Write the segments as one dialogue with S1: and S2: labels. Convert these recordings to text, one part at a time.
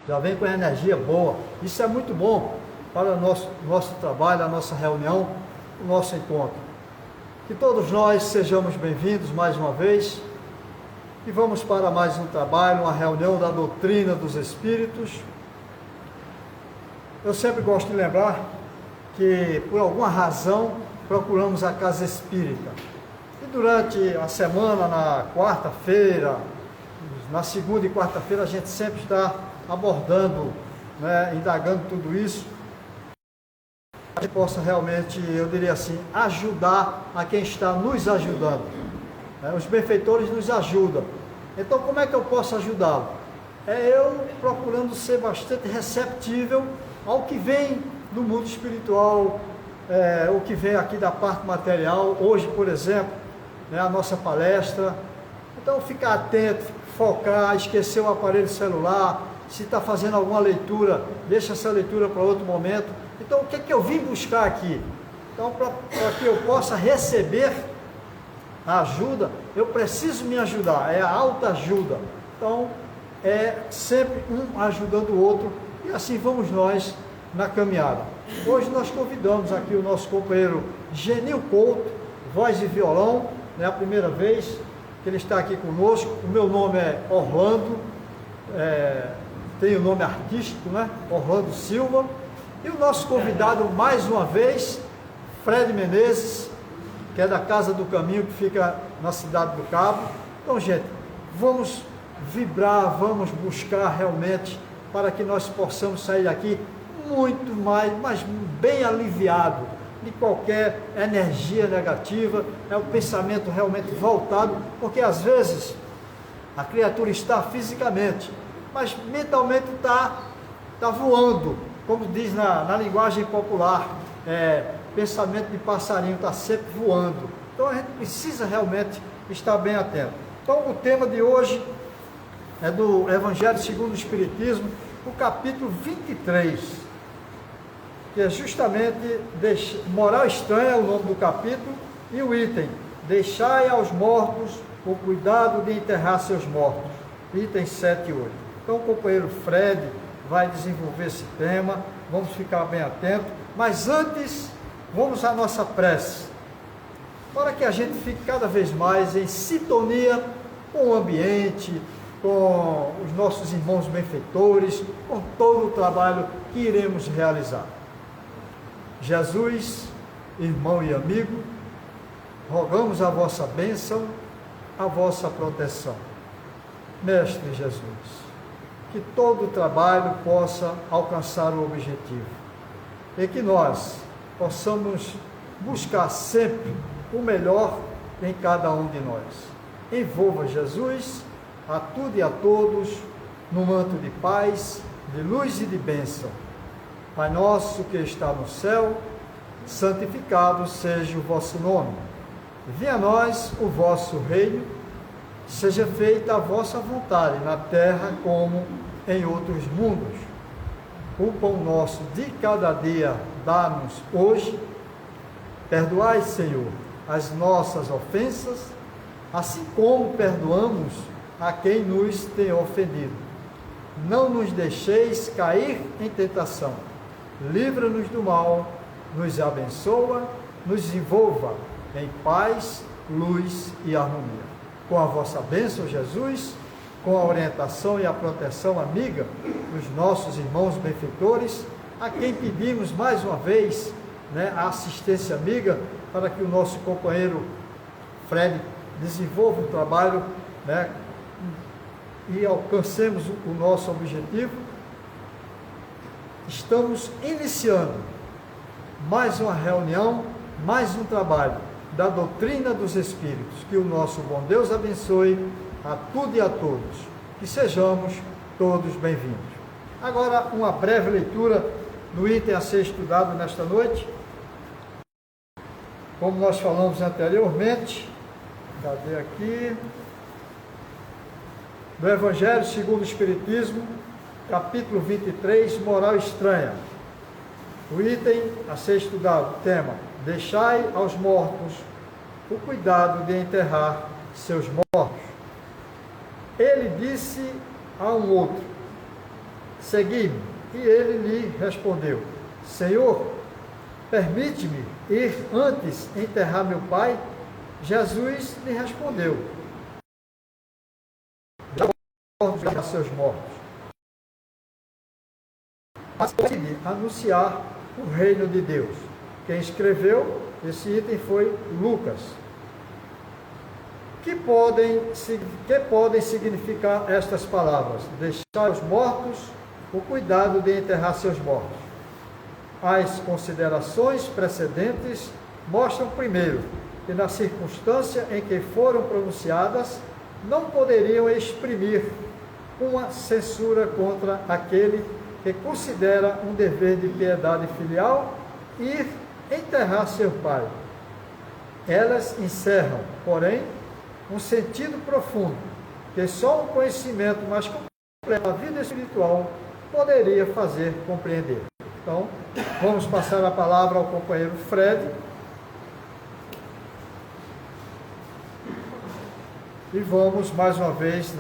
S1: já vem com energia boa. Isso é muito bom para o nosso trabalho, a nossa reunião, o nosso encontro. Que todos nós sejamos bem-vindos mais uma vez e vamos para mais um trabalho, uma reunião da doutrina dos Espíritos. Eu sempre gosto de lembrar que, por alguma razão, procuramos a casa espírita. E durante a semana, na quarta-feira, na segunda e quarta-feira, a gente sempre está abordando, indagando tudo isso, para que possa realmente, eu diria assim, ajudar a quem está nos ajudando. Os benfeitores nos ajudam. Então, como é que eu posso ajudá-lo? É eu procurando ser bastante receptível ao que vem do mundo espiritual, o que vem aqui da parte material. Hoje, por exemplo, a nossa palestra. Então, ficar atento, focar, esquecer o aparelho celular. Se está fazendo alguma leitura, deixa essa leitura para outro momento. Então, o que é que eu vim buscar aqui? Então, para que eu possa receber a ajuda, eu preciso me ajudar, é a autoajuda. Então, é sempre um ajudando o outro, e assim vamos nós na caminhada. Hoje nós convidamos aqui o nosso companheiro Genil Couto, voz e violão, é a primeira vez que ele está aqui conosco. O meu nome é Orlando, tenho o nome artístico, Orlando Silva. E o nosso convidado, mais uma vez, Fred Menezes, que é da Casa do Caminho, que fica na Cidade do Cabo. Então, gente, vamos vibrar, vamos buscar realmente, para que nós possamos sair daqui muito mais, mas bem aliviado de qualquer energia negativa, o pensamento realmente voltado, porque às vezes a criatura está fisicamente, mas mentalmente está voando, como diz na linguagem popular, pensamento de passarinho está sempre voando. Então a gente precisa realmente estar bem atento. Então o tema de hoje é do Evangelho segundo o Espiritismo, o capítulo 23, que é justamente Moral Estranha, o nome do capítulo, e o item: deixai aos mortos o cuidado de enterrar seus mortos, itens 7 e 8. Então o companheiro Fred vai desenvolver esse tema, vamos ficar bem atentos, mas antes vamos à nossa prece, para que a gente fique cada vez mais em sintonia com o ambiente, com os nossos irmãos benfeitores, com todo o trabalho que iremos realizar. Jesus, irmão e amigo, rogamos a vossa bênção, a vossa proteção. Mestre Jesus, que todo o trabalho possa alcançar o objetivo e que nós possamos buscar sempre o melhor em cada um de nós. Envolva Jesus, a tudo e a todos, no manto de paz, de luz e de bênção. Pai nosso que está no céu, santificado seja o vosso nome. Venha a nós o vosso reino, seja feita a vossa vontade, na terra como em outros mundos. O pão nosso de cada dia dá-nos hoje. Perdoai, Senhor, as nossas ofensas, assim como perdoamos a quem nos tem ofendido. Não nos deixeis cair em tentação. Livra-nos do mal, nos abençoa, nos envolva em paz, luz e harmonia. Com a vossa bênção, Jesus, com a orientação e a proteção amiga dos nossos irmãos benfeitores, a quem pedimos mais uma vez a assistência amiga, para que o nosso companheiro Fred desenvolva o trabalho e alcancemos o nosso objetivo. Estamos iniciando mais uma reunião, mais um trabalho da doutrina dos Espíritos. Que o nosso bom Deus abençoe a tudo e a todos. Que sejamos todos bem-vindos. Agora, uma breve leitura do item a ser estudado nesta noite. Como nós falamos anteriormente, cadê aqui? Do Evangelho segundo o Espiritismo, capítulo 23, Moral Estranha. O item a ser estudado, tema: deixai aos mortos o cuidado de enterrar seus mortos. Ele disse a um outro: segui-me. E ele lhe respondeu: Senhor, permite-me ir antes enterrar meu pai? Jesus lhe respondeu: a seus mortos. Mas anunciar o reino de Deus. Quem escreveu esse item foi Lucas. Que podem significar estas palavras? Deixar os mortos, o cuidado de enterrar seus mortos. As considerações precedentes mostram, primeiro, que na circunstância em que foram pronunciadas, não poderiam exprimir uma censura contra aquele que considera um dever de piedade filial ir enterrar seu pai. Elas encerram, porém, um sentido profundo, que só um conhecimento mais completo da vida espiritual poderia fazer compreender. Então, vamos passar a palavra ao companheiro Fred. E vamos, mais uma vez,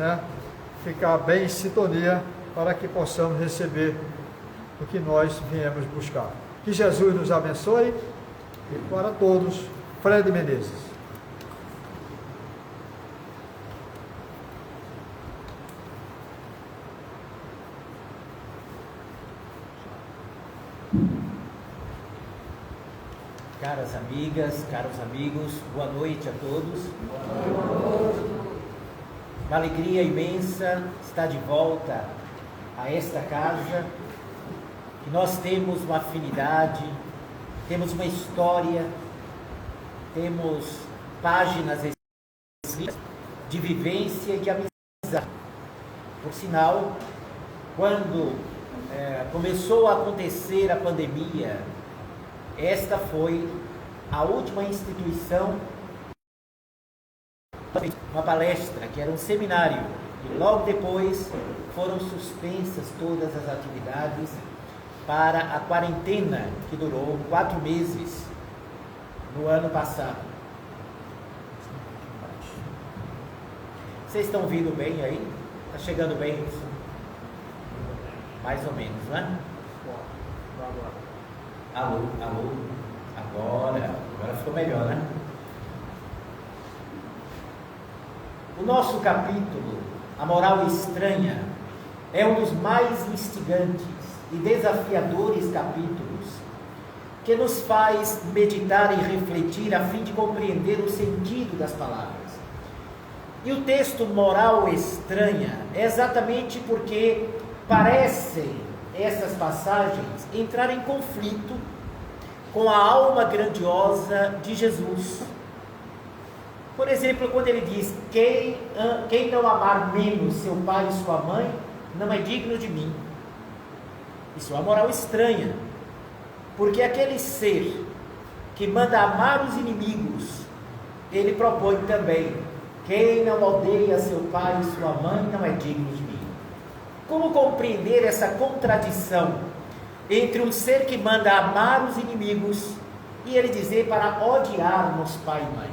S1: ficar bem em sintonia para que possamos receber o que nós viemos buscar. Que Jesus nos abençoe e para todos, Fred Menezes.
S2: Caras amigas, caros amigos, boa noite a todos. Uma alegria imensa estar de volta a esta casa, que nós temos uma afinidade, temos uma história, temos páginas escritas de vivência e de amizade. Por sinal, quando começou a acontecer a pandemia, esta foi a última instituição, uma palestra, que era um seminário, e logo depois foram suspensas todas as atividades para a quarentena, que durou 4 meses no ano passado. Vocês estão ouvindo bem aí? Está chegando bem isso? Mais ou menos, né? Alô, alô, agora ficou melhor, né? O nosso capítulo, A Moral Estranha, é um dos mais instigantes e desafiadores capítulos que nos faz meditar e refletir a fim de compreender o sentido das palavras. E o texto Moral Estranha é exatamente porque parecem essas passagens entrar em conflito com a alma grandiosa de Jesus. Por exemplo, quando ele diz: quem não amar menos seu pai e sua mãe, não é digno de mim. Isso é uma moral estranha, porque aquele ser que manda amar os inimigos, ele propõe também: quem não odeia seu pai e sua mãe, não é digno de mim. Como compreender essa contradição entre um ser que manda amar os inimigos e ele dizer para odiarmos pai e mãe?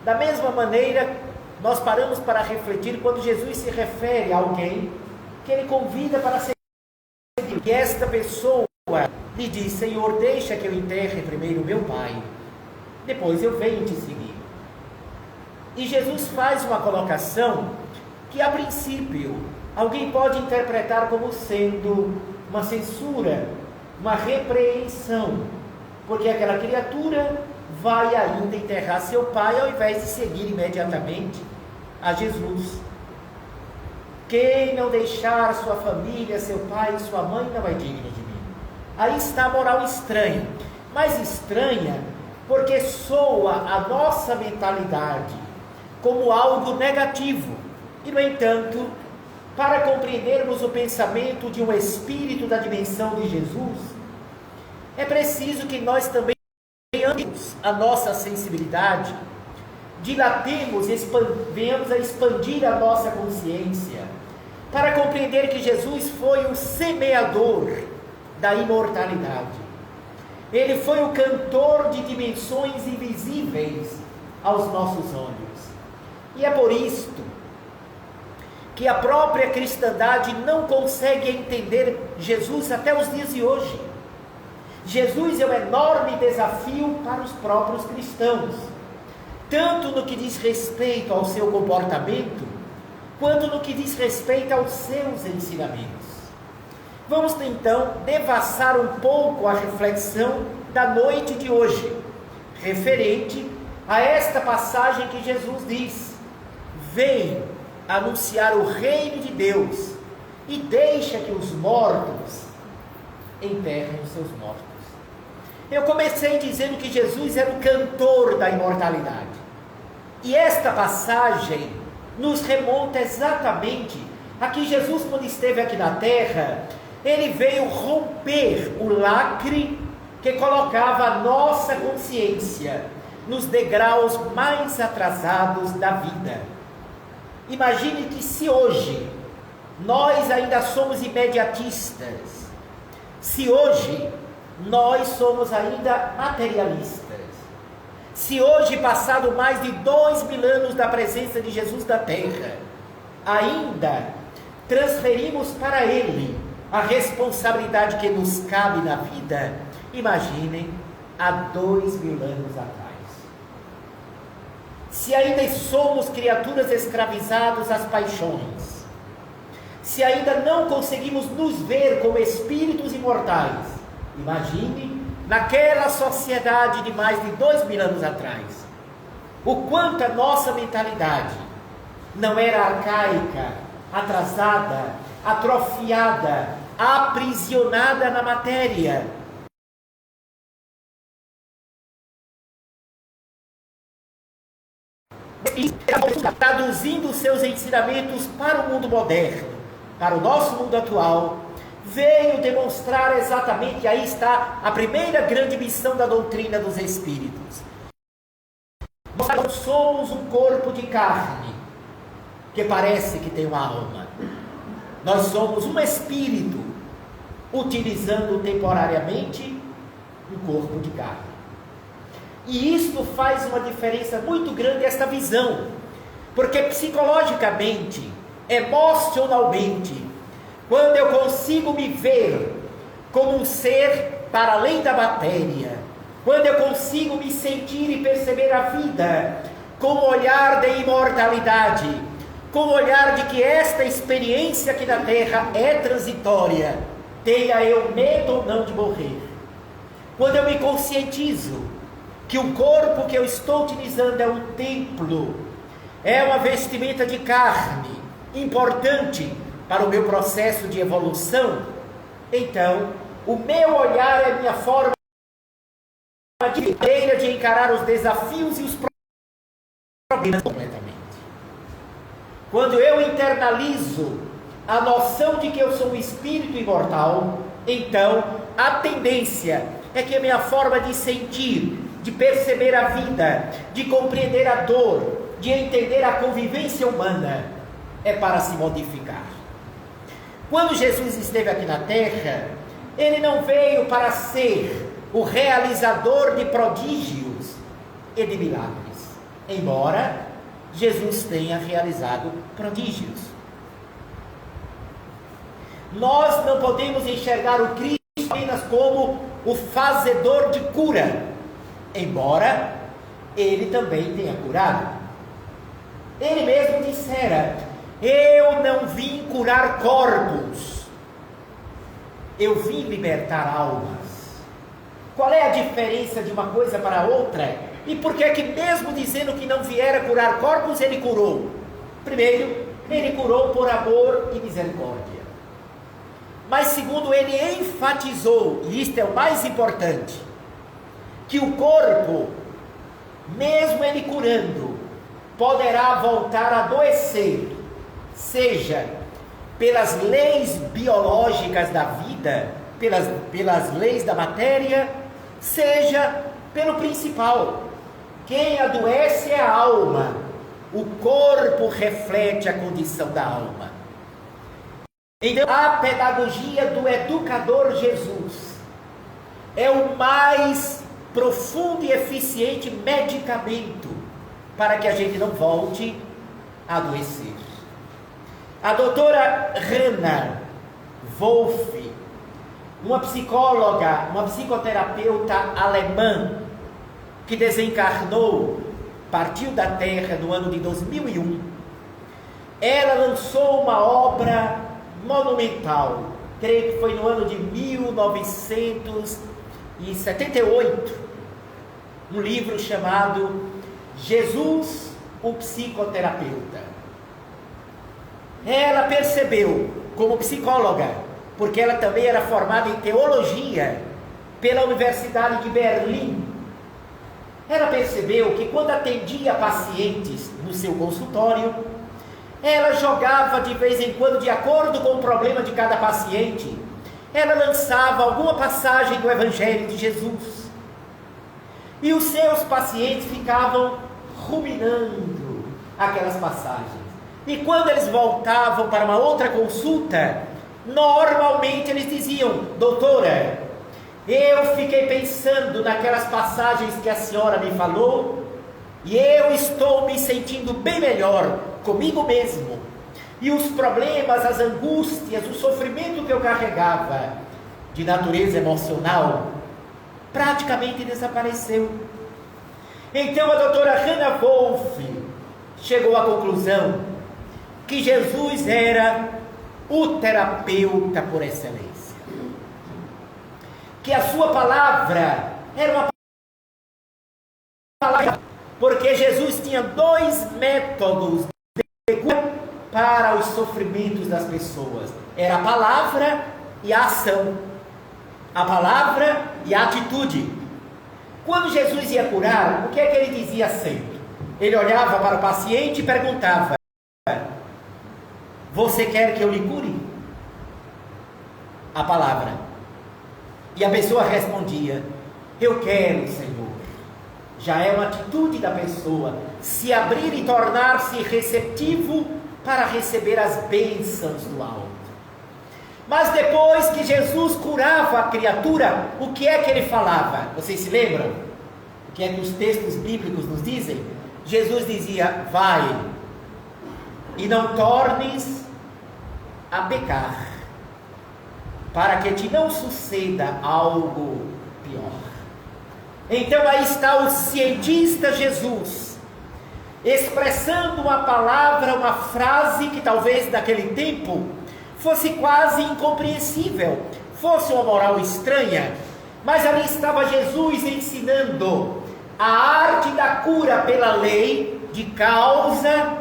S2: Da mesma maneira, nós paramos para refletir quando Jesus se refere a alguém que ele convida para seguir. E esta pessoa lhe diz: Senhor, deixa que eu enterre primeiro meu pai, depois eu venho te seguir. E Jesus faz uma colocação que, a princípio, alguém pode interpretar como sendo uma censura, uma repreensão, porque aquela criatura vai ainda enterrar seu pai ao invés de seguir imediatamente a Jesus. Quem não deixar sua família, seu pai e sua mãe, não é digno de mim. Aí está a moral estranha, mas estranha porque soa a nossa mentalidade como algo negativo. E, no entanto, para compreendermos o pensamento de um espírito da dimensão de Jesus, é preciso que nós também ampliemos a nossa sensibilidade, dilatemos, venhamos a expandir a nossa consciência, para compreender que Jesus foi o semeador da imortalidade. Ele foi o cantor de dimensões invisíveis aos nossos olhos. E é por isto que a própria cristandade não consegue entender Jesus até os dias de hoje. Jesus é um enorme desafio para os próprios cristãos, tanto no que diz respeito ao seu comportamento, quanto no que diz respeito aos seus ensinamentos. Vamos então devassar um pouco a reflexão da noite de hoje, referente a esta passagem que Jesus diz: vem anunciar o reino de Deus e deixa que os mortos enterrem os seus mortos. Eu comecei dizendo que Jesus era o cantor da imortalidade, e esta passagem nos remonta exatamente a que Jesus, quando esteve aqui na terra, ele veio romper o lacre que colocava a nossa consciência nos degraus mais atrasados da vida. Imagine que se hoje nós ainda somos imediatistas, se hoje nós somos ainda materialistas, se hoje, passado mais de 2000 anos da presença de Jesus na terra, ainda transferimos para Ele a responsabilidade que nos cabe na vida, imaginem há 2000 anos atrás. Se ainda somos criaturas escravizadas às paixões, se ainda não conseguimos nos ver como espíritos imortais, imagine naquela sociedade de mais de 2000 anos atrás, o quanto a nossa mentalidade não era arcaica, atrasada, atrofiada, aprisionada na matéria. E traduzindo seus ensinamentos para o mundo moderno, para o nosso mundo atual, veio demonstrar exatamente, aí está a primeira grande missão da doutrina dos Espíritos. Nós não somos um corpo de carne, que parece que tem uma alma. Nós somos um espírito, utilizando temporariamente um corpo de carne. E isto faz uma diferença muito grande, esta visão, porque psicologicamente, emocionalmente, quando eu consigo me ver como um ser para além da matéria, quando eu consigo me sentir e perceber a vida com o olhar de imortalidade, com o olhar de que esta experiência aqui na Terra é transitória, tenha eu medo ou não de morrer, quando eu me conscientizo que o corpo que eu estou utilizando é um templo, é uma vestimenta de carne, importante para o meu processo de evolução, então, o meu olhar é a minha forma de encarar os desafios e os problemas completamente. Quando eu internalizo a noção de que eu sou um espírito imortal, então, a tendência é que a minha forma de sentir, de perceber a vida, de compreender a dor, de entender a convivência humana, é para se modificar. Quando Jesus esteve aqui na terra, ele não veio para ser o realizador de prodígios e de milagres, embora Jesus tenha realizado prodígios. Nós não podemos enxergar o Cristo apenas como o fazedor de cura, embora ele também tenha curado. Ele mesmo dissera: eu não vim curar corpos, eu vim libertar almas. Qual é a diferença de uma coisa para outra? E por que é que mesmo dizendo que não viera curar corpos, ele curou? Primeiro, ele curou por amor e misericórdia. Mas segundo, ele enfatizou, e isto é o mais importante, que o corpo, mesmo ele curando, poderá voltar a adoecer, seja pelas leis biológicas da vida, pelas leis da matéria, seja pelo principal. Quem adoece é a alma, o corpo reflete a condição da alma. Então, a pedagogia do educador Jesus é o mais profundo e eficiente medicamento para que a gente não volte a adoecer. A doutora Hannah Wolff, uma psicóloga, uma psicoterapeuta alemã, que desencarnou, partiu da Terra no ano de 2001, ela lançou uma obra monumental, creio que foi no ano de 1978, um livro chamado Jesus, o Psicoterapeuta. Ela percebeu, como psicóloga, porque ela também era formada em teologia pela Universidade de Berlim, ela percebeu que quando atendia pacientes no seu consultório, ela jogava de vez em quando, de acordo com o problema de cada paciente, ela lançava alguma passagem do Evangelho de Jesus. E os seus pacientes ficavam ruminando aquelas passagens. E quando eles voltavam para uma outra consulta, normalmente eles diziam: doutora, eu fiquei pensando naquelas passagens que a senhora me falou, e eu estou me sentindo bem melhor comigo mesmo. E os problemas, as angústias, o sofrimento que eu carregava de natureza emocional, praticamente desapareceu. Então a doutora Hannah Wolff chegou à conclusão que Jesus era o terapeuta por excelência. Que a sua palavra era uma palavra, porque Jesus tinha dois métodos de cura para os sofrimentos das pessoas: era a palavra e a ação, a palavra e a atitude. Quando Jesus ia curar, o que é que ele dizia sempre? Ele olhava para o paciente e perguntava: você quer que eu lhe cure? A palavra. E a pessoa respondia: eu quero, Senhor. Já é uma atitude da pessoa se abrir e tornar-se receptivo para receber as bênçãos do alto. Mas depois que Jesus curava a criatura, o que é que ele falava? Vocês se lembram? O que é que os textos bíblicos nos dizem? Jesus dizia: vai e não tornes a pecar, para que te não suceda algo pior. Então aí está o cientista Jesus, expressando uma palavra, uma frase que talvez naquele tempo fosse quase incompreensível, fosse uma moral estranha, mas ali estava Jesus ensinando a arte da cura pela lei de causa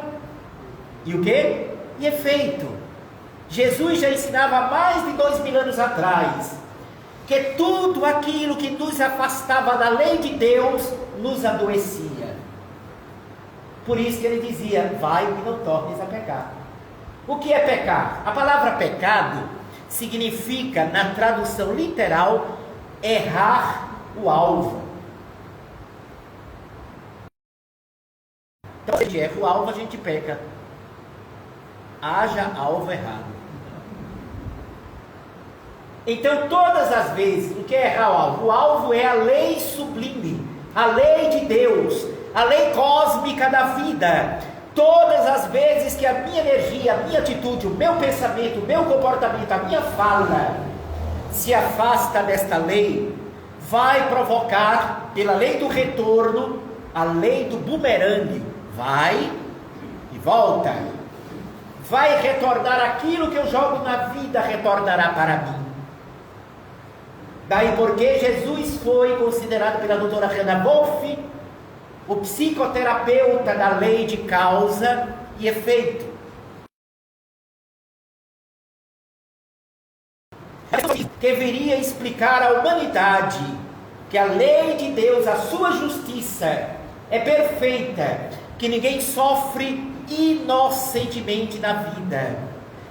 S2: e o quê? E efeito. Jesus já ensinava há mais de 2000 anos atrás que tudo aquilo que nos afastava da lei de Deus nos adoecia. Por isso que ele dizia: vai e não tornes a pecar. O que é pecar? A palavra pecado significa, na tradução literal, errar o alvo. Então, se a gente erra o alvo, a gente peca. Haja alvo errado. Então, todas as vezes, o que é errar o alvo? O alvo é a lei sublime, a lei de Deus, a lei cósmica da vida. Todas as vezes que a minha energia, a minha atitude, o meu pensamento, o meu comportamento, a minha fala se afasta desta lei, vai provocar, pela lei do retorno, a lei do bumerangue. Vai e volta. Vai retornar aquilo que eu jogo na vida, retornará para mim. Daí porque Jesus foi considerado pela doutora Hannah Wolff o psicoterapeuta da lei de causa e efeito. Que viria explicar à humanidade que a lei de Deus, a sua justiça, é perfeita, que ninguém sofre inocentemente na vida.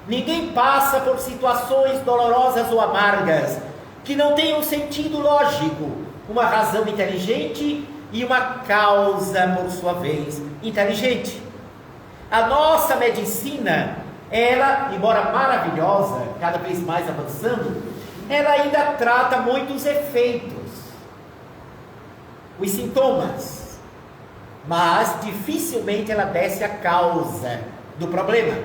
S2: Ninguém passa por situações dolorosas ou amargas que não tenham sentido lógico, uma razão inteligente e uma causa, por sua vez, inteligente. A nossa medicina, ela, embora maravilhosa, cada vez mais avançando, ela ainda trata muitos efeitos, os sintomas, mas dificilmente ela desce a causa do problema.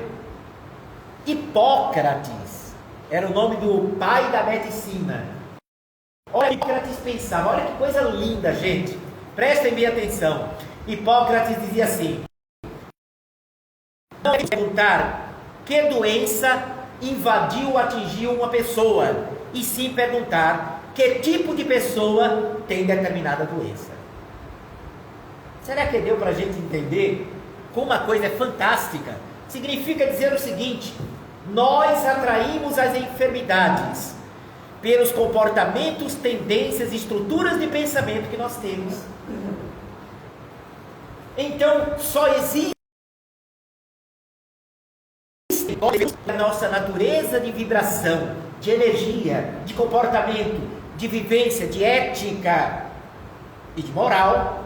S2: Hipócrates era o nome do pai da medicina. Olha, Hipócrates pensava, olha que coisa linda, gente. Prestem bem atenção. Hipócrates dizia assim: não é perguntar que doença invadiu ou atingiu uma pessoa, e sim perguntar que tipo de pessoa tem determinada doença. Será que deu para a gente entender como uma coisa é fantástica? Significa dizer o seguinte: nós atraímos as enfermidades pelos comportamentos, tendências, estruturas de pensamento que nós temos. Então, só existe a nossa natureza de vibração, de energia, de comportamento, de vivência, de ética e de moral,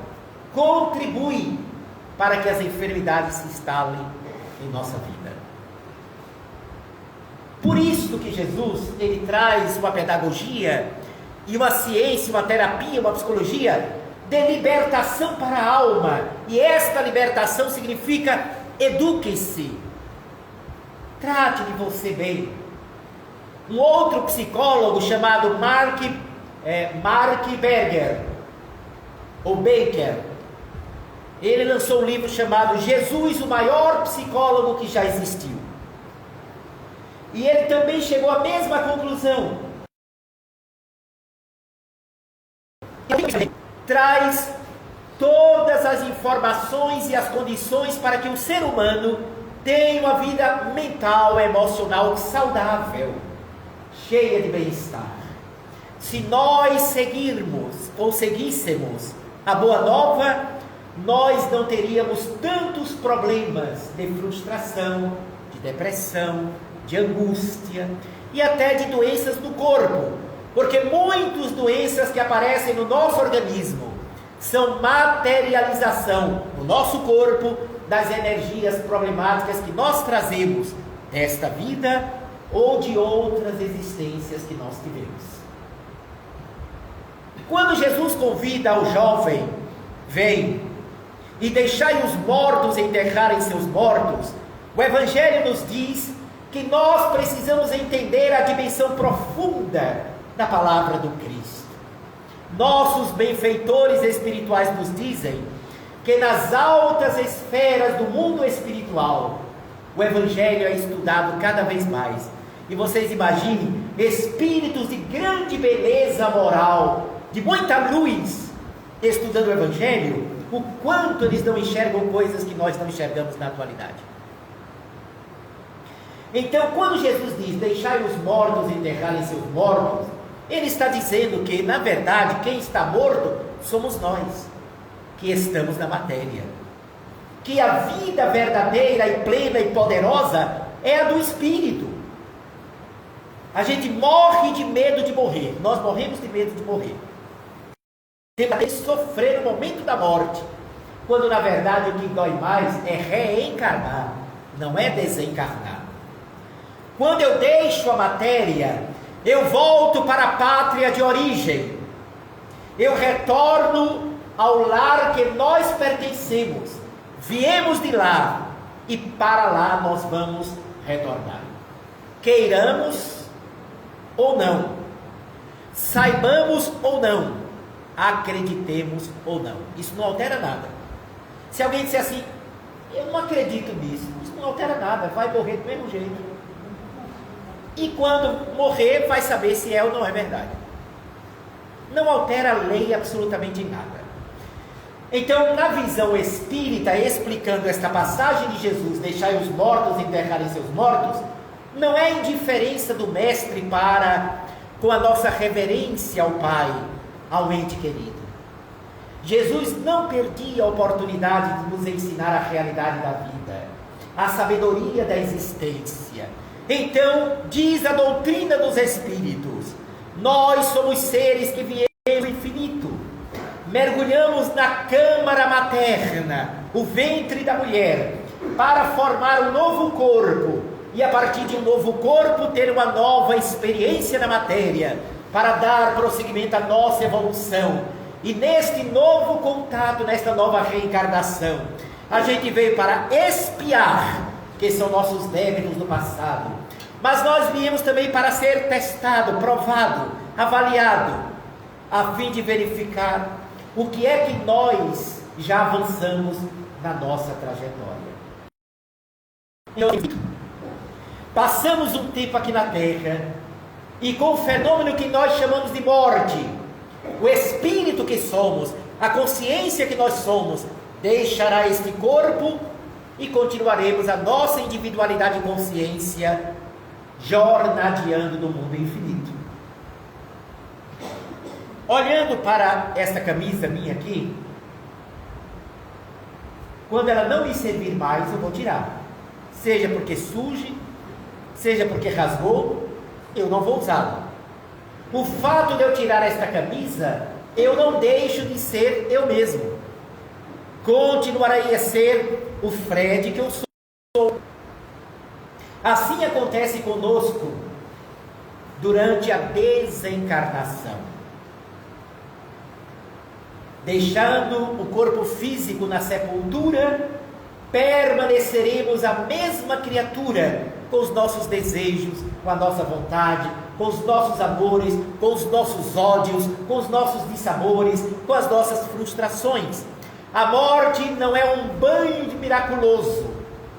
S2: contribui para que as enfermidades se instalem em nossa vida. Por isso que Jesus, ele traz uma pedagogia e uma ciência, uma terapia, uma psicologia de libertação para a alma. E esta libertação significa eduque-se. Trate de você bem. Um outro psicólogo chamado Mark Berger, ou Baker, ele lançou um livro chamado Jesus, o maior psicólogo que já existiu. E ele também chegou à mesma conclusão. Ele traz todas as informações e as condições para que o ser humano tenha uma vida mental, emocional saudável, cheia de bem-estar. Se nós conseguíssemos a boa nova, nós não teríamos tantos problemas de frustração, de depressão, de angústia e até de doenças do corpo, porque muitas doenças que aparecem no nosso organismo são materialização no nosso corpo das energias problemáticas que nós trazemos desta vida ou de outras existências que nós tivemos. Quando Jesus convida o jovem, vem e deixai os mortos enterrarem seus mortos, o Evangelho nos diz que nós precisamos entender a dimensão profunda da palavra do Cristo. Nossos benfeitores espirituais nos dizem que nas altas esferas do mundo espiritual, o Evangelho é estudado cada vez mais. E vocês imaginem, espíritos de grande beleza moral, de muita luz, estudando o Evangelho, o quanto eles não enxergam coisas que nós não enxergamos na atualidade. Então, quando Jesus diz, deixai os mortos enterrarem seus mortos, ele está dizendo que, na verdade, quem está morto somos nós, que estamos na matéria. Que a vida verdadeira e plena e poderosa é a do Espírito. A gente morre de medo de morrer. Nós morremos de medo de morrer. Temos que sofrer no momento da morte, quando na verdade o que dói mais é reencarnar, não é desencarnar. Quando eu deixo a matéria, eu volto para a pátria de origem. Eu retorno ao lar que nós pertencemos. Viemos de lá e para lá nós vamos retornar. Queiramos ou não, saibamos ou não, acreditemos ou não, isso não altera nada. Se alguém disser assim, eu não acredito nisso, isso não altera nada, vai morrer do mesmo jeito. E quando morrer, vai saber se é ou não é verdade. Não altera a lei absolutamente em nada. Então, na visão espírita, explicando esta passagem de Jesus, deixai os mortos enterrarem seus mortos, não é indiferença do mestre para com a nossa reverência ao Pai, ao ente querido. Jesus não perdia a oportunidade de nos ensinar a realidade da vida, a sabedoria da existência. Então, diz a doutrina dos Espíritos, nós somos seres que viemos do infinito, mergulhamos na câmara materna, o ventre da mulher, para formar um novo corpo, e a partir de um novo corpo ter uma nova experiência na matéria, para dar prosseguimento à nossa evolução. E neste novo contato, nesta nova reencarnação, a gente veio para expiar, que são nossos débitos do passado. Mas nós viemos também para ser testado, provado, avaliado, a fim de verificar o que é que nós já avançamos na nossa trajetória. Passamos um tempo aqui na Terra, e com o fenômeno que nós chamamos de morte, o espírito que somos, a consciência que nós somos, deixará este corpo e continuaremos a nossa individualidade e consciência jornadeando no mundo infinito. Olhando para esta camisa minha aqui, quando ela não me servir mais, eu vou tirar. Seja porque suje, seja porque rasgou, eu não vou usá-la. O fato de eu tirar esta camisa, eu não deixo de ser eu mesmo. Continuarei a ser o Fred que eu sou. Assim acontece conosco durante a desencarnação. Deixando o corpo físico na sepultura, permaneceremos a mesma criatura, com os nossos desejos, com a nossa vontade, com os nossos amores, com os nossos ódios, com os nossos dissabores, com as nossas frustrações. A morte não é um banho de miraculoso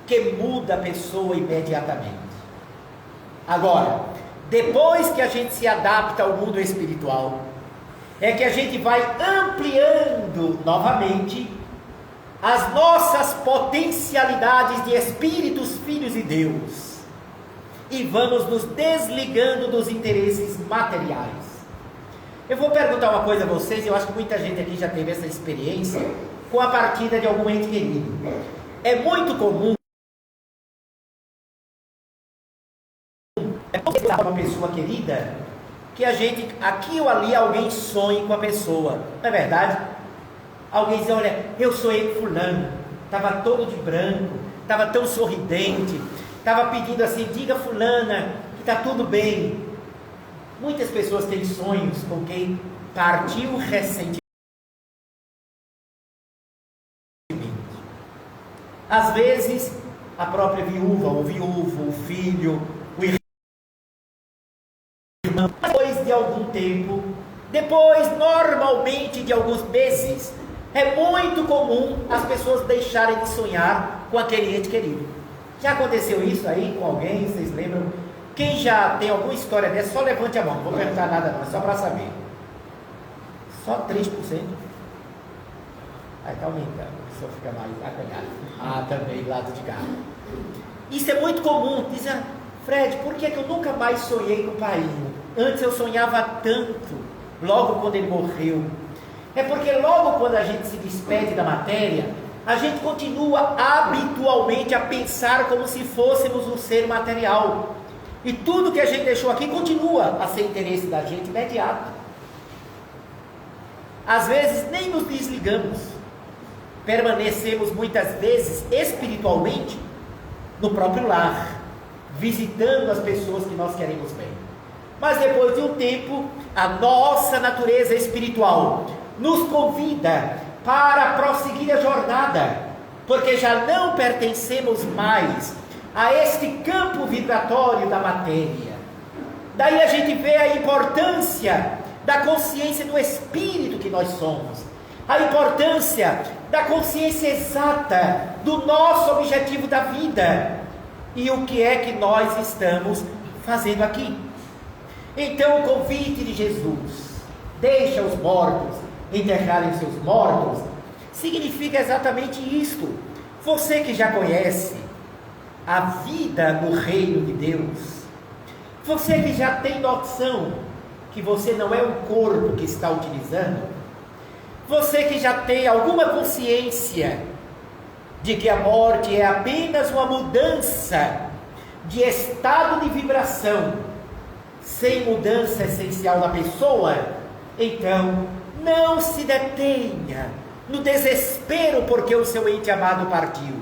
S2: que muda a pessoa imediatamente. Agora, depois que a gente se adapta ao mundo espiritual, é que a gente vai ampliando novamente as nossas potencialidades de espíritos, filhos de Deus, e vamos nos desligando dos interesses materiais. Eu vou perguntar uma coisa a vocês, eu acho que muita gente aqui já teve essa experiência com a partida de algum ente querido. É muito comum uma pessoa querida, que a gente, aqui ou ali, alguém sonhe com a pessoa, não é verdade? Alguém diz, olha, eu sonhei com fulano, estava todo de branco, estava tão sorridente, estava pedindo assim, diga fulana, que está tudo bem. Muitas pessoas têm sonhos com quem partiu recentemente. Às vezes, a própria viúva, o viúvo, o filho, o irmão. Depois de algum tempo, depois normalmente de alguns meses, é muito comum as pessoas deixarem de sonhar com aquele ente querido. Já aconteceu isso aí com alguém? Vocês lembram? Quem já tem alguma história dessa, só levante a mão, não vou perguntar nada não, é só para saber. Só 3%? Aí está aumentando, a pessoa fica mais acanhada. Ah, também, lado de cá. Isso é muito comum, dizem, Fred, por que eu nunca mais sonhei com o Painho? Antes eu sonhava tanto, logo quando ele morreu. É porque logo quando a gente se despede da matéria, a gente continua habitualmente a pensar como se fôssemos um ser material. E tudo que a gente deixou aqui continua a ser interesse da gente imediato. Às vezes nem nos desligamos. Permanecemos muitas vezes espiritualmente no próprio lar, visitando as pessoas que nós queremos bem. Mas depois de um tempo, a nossa natureza espiritual nos convida para prosseguir a jornada, porque já não pertencemos mais a este campo vibratório da matéria. Daí a gente vê a importância da consciência do espírito que nós somos, a importância da consciência exata do nosso objetivo da vida e o que é que nós estamos fazendo aqui. Então o convite de Jesus, deixa os mortos enterrarem seus mortos, significa exatamente isto. Você que já conhece a vida no reino de Deus, você que já tem noção que você não é um corpo que está utilizando, você que já tem alguma consciência de que a morte é apenas uma mudança de estado de vibração, sem mudança essencial da pessoa, então não se detenha no desespero porque o seu ente amado partiu.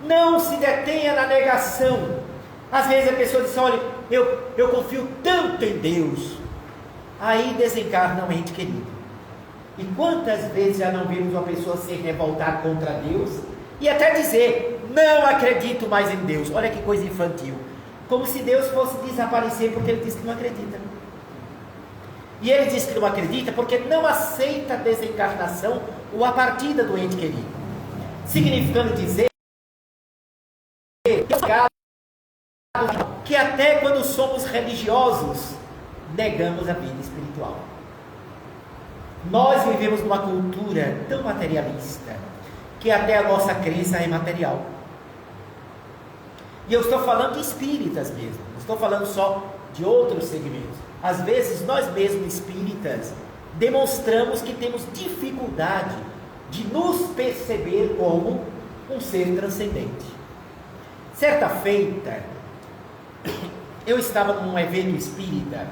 S2: Não se detenha na negação. Às vezes a pessoa diz, olha, eu confio tanto em Deus. Aí desencarna um ente querido. E quantas vezes já não vimos uma pessoa se revoltar contra Deus e até dizer, Não acredito mais em Deus. Olha que coisa infantil. Como se Deus fosse desaparecer porque ele disse que não acredita. E ele diz que não acredita porque não aceita a desencarnação ou a partida do ente querido. Significando dizer que até quando somos religiosos, negamos a vida espiritual. Nós vivemos numa cultura tão materialista que até a nossa crença é material. E eu estou falando de espíritas mesmo, não estou falando só de outros segmentos. Às vezes nós mesmos espíritas demonstramos que temos dificuldade de nos perceber como um ser transcendente. Certa feita, eu estava num evento espírita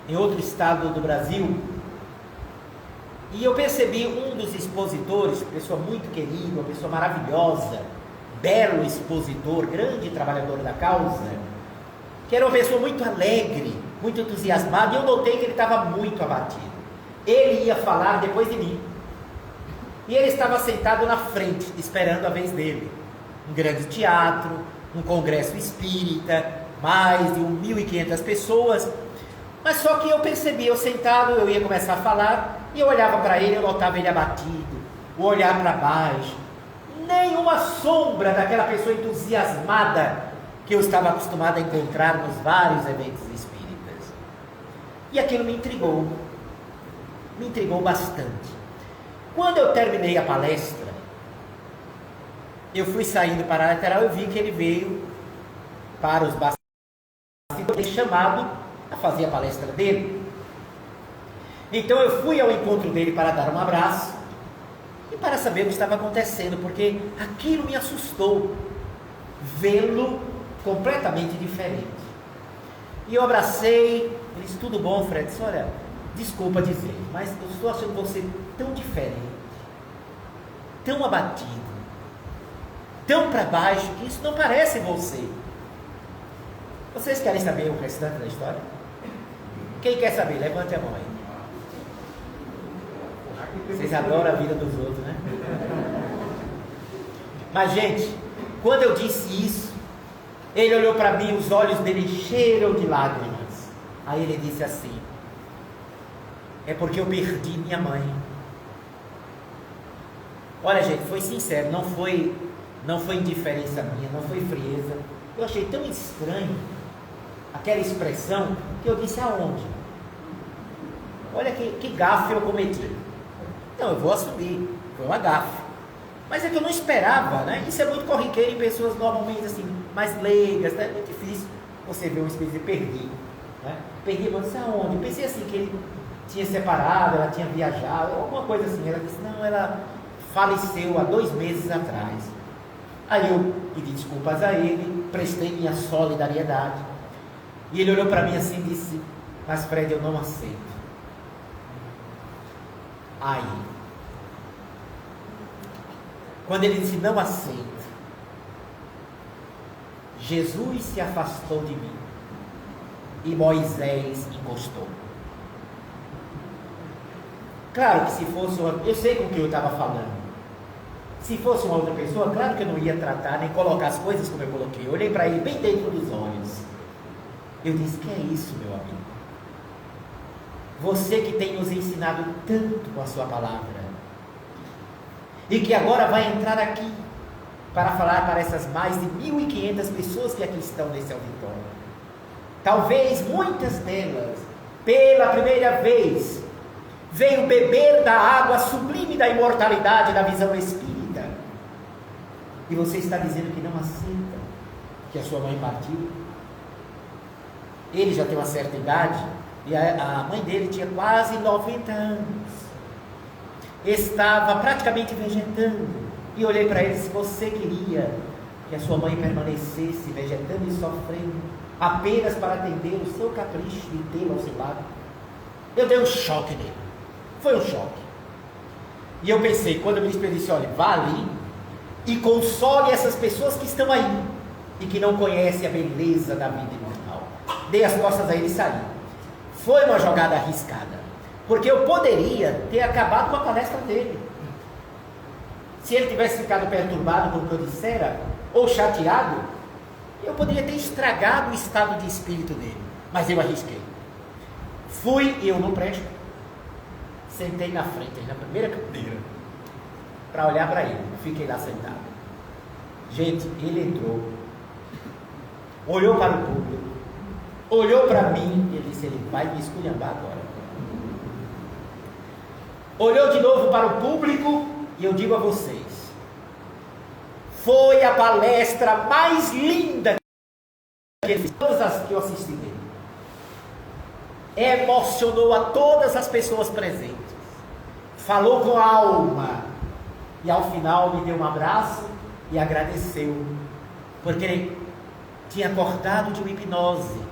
S2: em outro estado do Brasil, e eu percebi um dos expositores, pessoa muito querida, uma pessoa maravilhosa, belo expositor, grande trabalhador da causa, que era uma pessoa muito alegre, muito entusiasmada, e eu notei que ele estava muito abatido. Ele ia falar depois de mim, e ele estava sentado na frente, esperando a vez dele. Um grande teatro, um congresso espírita, mais de 1.500 pessoas. Mas só que eu percebi, eu sentado, eu ia começar a falar, e eu olhava para ele, eu notava ele abatido, o olhar para baixo, nenhuma sombra daquela pessoa entusiasmada que eu estava acostumado a encontrar nos vários eventos espíritas. E aquilo me intrigou bastante. Quando eu terminei a palestra, eu fui saindo para a lateral, eu vi que ele veio para os bastidores chamado a fazer a palestra dele. Então eu fui ao encontro dele para dar um abraço e para saber o que estava acontecendo, porque aquilo me assustou, vê-lo completamente diferente. E eu abracei, ele disse: tudo bom, Fred? Disse: olha, desculpa dizer, mas eu estou achando você tão diferente, tão abatido, tão para baixo, que isso não parece você. Vocês querem saber o restante da história? Quem quer saber? Levante a mão aí. Vocês adoram a vida dos outros, né? Mas, gente, quando eu disse isso, ele olhou para mim, os olhos dele cheiram de lágrimas. Aí ele disse assim: é porque eu perdi minha mãe. Olha, gente, foi sincero, não foi indiferença minha, não foi frieza. Eu achei tão estranho aquela expressão que eu disse: aonde? Olha que gafe eu cometi. Não, eu vou assumir, foi uma gafe. Mas é que eu não esperava, né? Isso é muito corriqueiro em pessoas normalmente assim, mais leigas, né? É muito difícil você ver um espírito de perdi, né? Perdi, mas disse: aonde? Eu pensei assim, que ele tinha separado, ela tinha viajado, alguma coisa assim. Ela disse: não, ela faleceu há 2 meses atrás. Aí eu pedi desculpas a ele, prestei minha solidariedade. E ele olhou para mim assim e disse: mas Fred, eu não aceito. Aí, quando ele disse não aceito, Jesus se afastou de mim e Moisés encostou. Claro que se fosse eu sei com quem eu estava falando. Se fosse uma outra pessoa, claro que eu não ia tratar nem colocar as coisas como eu coloquei. Eu olhei para ele bem dentro dos olhos. Eu disse: que é isso, meu amigo? Você que tem nos ensinado tanto com a sua palavra, e que agora vai entrar aqui para falar para essas mais de 1.500 pessoas que aqui estão nesse auditório. Talvez muitas delas, pela primeira vez, veio beber da água sublime da imortalidade da visão espírita. E você está dizendo que não aceita que a sua mãe partiu. Ele já tem uma certa idade, e a mãe dele tinha quase 90 anos. Estava praticamente vegetando. E olhei para ele: se você queria que a sua mãe permanecesse vegetando e sofrendo apenas para atender o seu capricho de tê-la ao seu lado. Eu dei um choque nele. Foi um choque. E eu pensei, quando eu me disse: olha, vá ali e console essas pessoas que estão aí e que não conhecem a beleza da vida imortal. Dei as costas a ele e saí. Foi uma jogada arriscada, porque eu poderia ter acabado com a palestra dele. se ele tivesse ficado perturbado com o que eu dissera, ou chateado, eu poderia ter estragado o estado de espírito dele. Mas eu arrisquei. Fui e eu não presto. Sentei na frente, na primeira cadeira, para olhar para ele. Fiquei lá sentado. Gente, ele entrou, olhou para o público, olhou para mim e ele disse: ele vai me esculhambar agora. Olhou de novo para o público e eu digo a vocês, foi a palestra mais linda que ele fez, todas as que eu assisti dele. Emocionou a todas as pessoas presentes, falou com a alma e ao final me deu um abraço e agradeceu, porque ele tinha acordado de uma hipnose.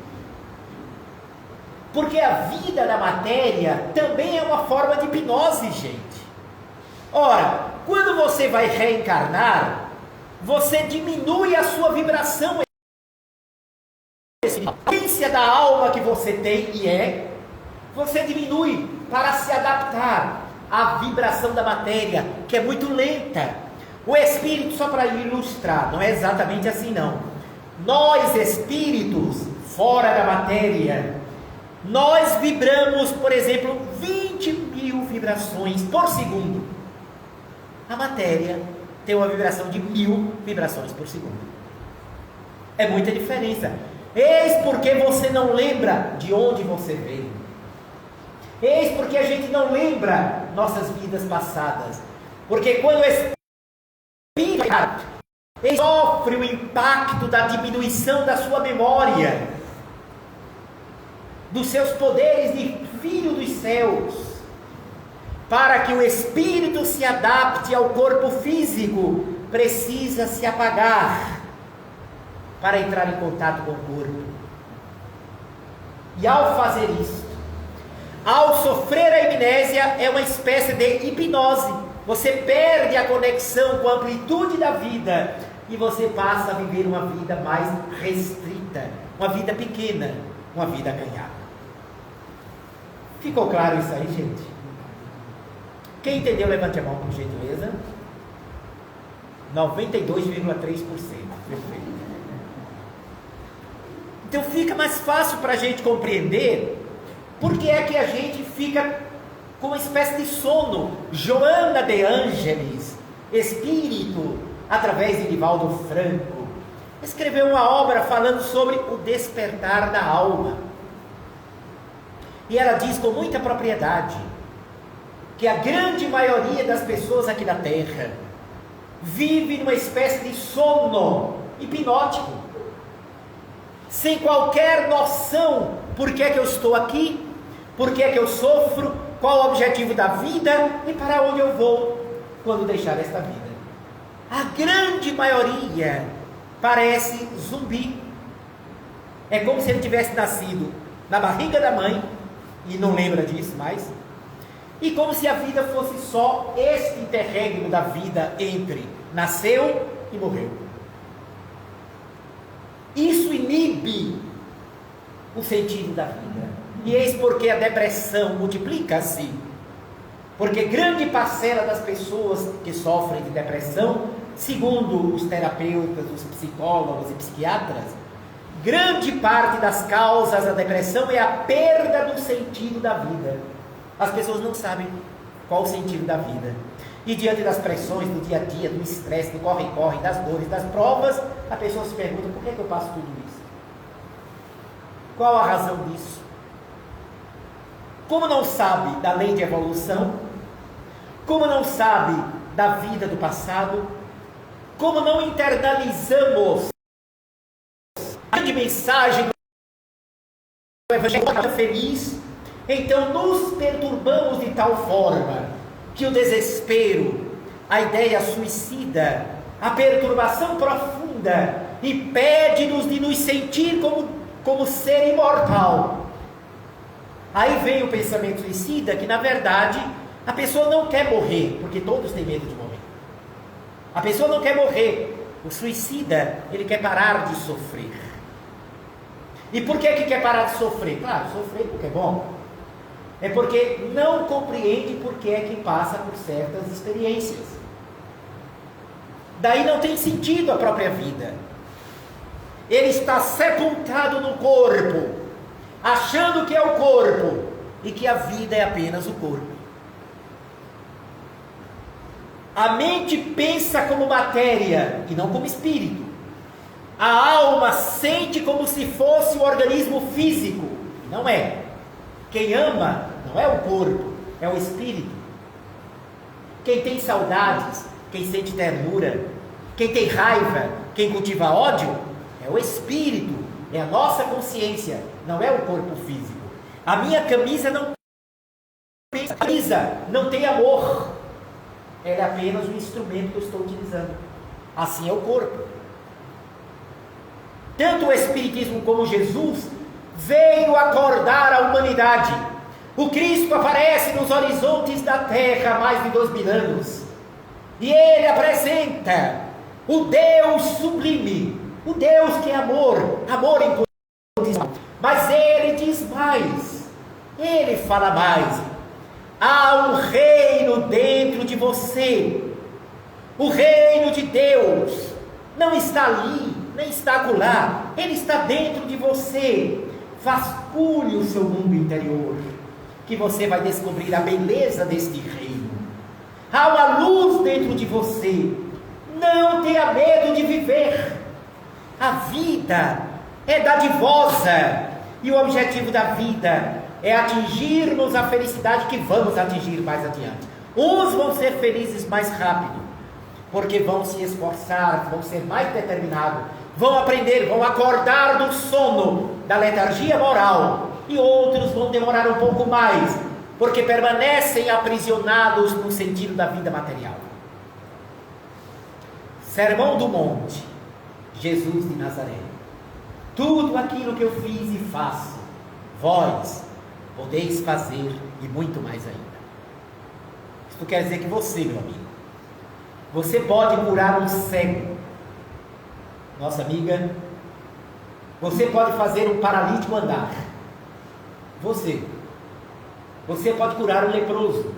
S2: Porque a vida da matéria também é uma forma de hipnose, gente. Ora, quando você vai reencarnar, você diminui a sua vibração. A essência da alma que você tem você diminui para se adaptar à vibração da matéria, que é muito lenta. O espírito, só para ilustrar, não é exatamente assim não. Nós espíritos, fora da matéria, nós vibramos, por exemplo, 20.000 vibrações por segundo. A matéria tem uma vibração de 1.000 vibrações por segundo. É muita diferença. Eis porque você não lembra de onde você veio. Eis porque a gente não lembra nossas vidas passadas. Porque quando o espírito ele sofre o impacto da diminuição da sua memória, dos seus poderes de filho dos céus, para que o espírito se adapte ao corpo físico, precisa se apagar para entrar em contato com o corpo. E ao fazer isso, ao sofrer a amnésia, é uma espécie de hipnose. Você perde a conexão com a amplitude da vida e você passa a viver uma vida mais restrita, uma vida pequena, uma vida acanhada. Ficou claro isso aí, gente? Quem entendeu, levante a mão, por gentileza. 92,3%. Perfeito. Então fica mais fácil para a gente compreender porque é que a gente fica com uma espécie de sono. Joana de Ângeles, espírito, através de Divaldo Franco, escreveu uma obra falando sobre o despertar da alma. E ela diz com muita propriedade que a grande maioria das pessoas aqui da Terra vive numa espécie de sono hipnótico, sem qualquer noção por que é que eu estou aqui, por que é que eu sofro, qual o objetivo da vida e para onde eu vou quando deixar esta vida. A grande maioria parece zumbi. É como se ele tivesse nascido na barriga da mãe e não lembra disso mais, e como se a vida fosse só este interregno da vida entre nasceu e morreu. Isso inibe o sentido da vida, e eis porque a depressão multiplica-se, porque grande parcela das pessoas que sofrem de depressão, segundo os terapeutas, os psicólogos e psiquiatras, grande parte das causas da depressão é a perda do sentido da vida. As pessoas não sabem qual o sentido da vida. E diante das pressões do dia a dia, do estresse, do corre-corre, das dores, das provas, a pessoa se pergunta: por que eu passo tudo isso? Qual a razão disso? Como não sabe da lei de evolução, como não sabe da vida do passado, como não internalizamos a grande mensagem do Evangelho feliz, então nos perturbamos de tal forma que o desespero, a ideia suicida, a perturbação profunda impede-nos de nos sentir como ser imortal. Aí vem o pensamento suicida, que na verdade a pessoa não quer morrer, porque todos têm medo de morrer. A pessoa não quer morrer. O suicida, ele quer parar de sofrer. E por que quer parar de sofrer? Claro, sofrer porque é bom. É porque não compreende por que é que passa por certas experiências. daí não tem sentido a própria vida. Ele está sepultado no corpo, achando que é o corpo e que a vida é apenas o corpo. A mente pensa como matéria e não como espírito. A alma sente como se fosse o organismo físico. Não é. Quem ama não é o corpo, é o espírito. Quem tem saudades, quem sente ternura, quem tem raiva, quem cultiva ódio, é o espírito, é a nossa consciência, não é o corpo físico. A minha camisa não pensa, a camisa não tem amor. Ela é apenas um instrumento que eu estou utilizando. Assim é o corpo. Tanto o Espiritismo como Jesus veio acordar a humanidade. O Cristo aparece nos horizontes da Terra há mais de 2000 anos. E ele apresenta o Deus sublime, o Deus que é amor, amor incondicional. Mas ele diz mais, ele fala mais. Há um reino dentro de você. O reino de Deus não está ali, nem está acolá. Ele está dentro de você. Vasculhe o seu mundo interior, que você vai descobrir a beleza deste reino. Há uma luz dentro de você. Não tenha medo de viver. A vida é dadivosa. E o objetivo da vida é atingirmos a felicidade que vamos atingir mais adiante. Uns vão ser felizes mais rápido, porque vão se esforçar, vão ser mais determinados, vão aprender, vão acordar do sono, da letargia moral. E outros vão demorar um pouco mais, porque permanecem aprisionados no sentido da vida material. Sermão do Monte, Jesus de Nazaré. Tudo aquilo que eu fiz e faço, vós podeis fazer e muito mais ainda. Isto quer dizer que você, meu amigo, você pode curar um cego. Nossa amiga, você pode fazer um paralítico andar. Você pode curar um leproso.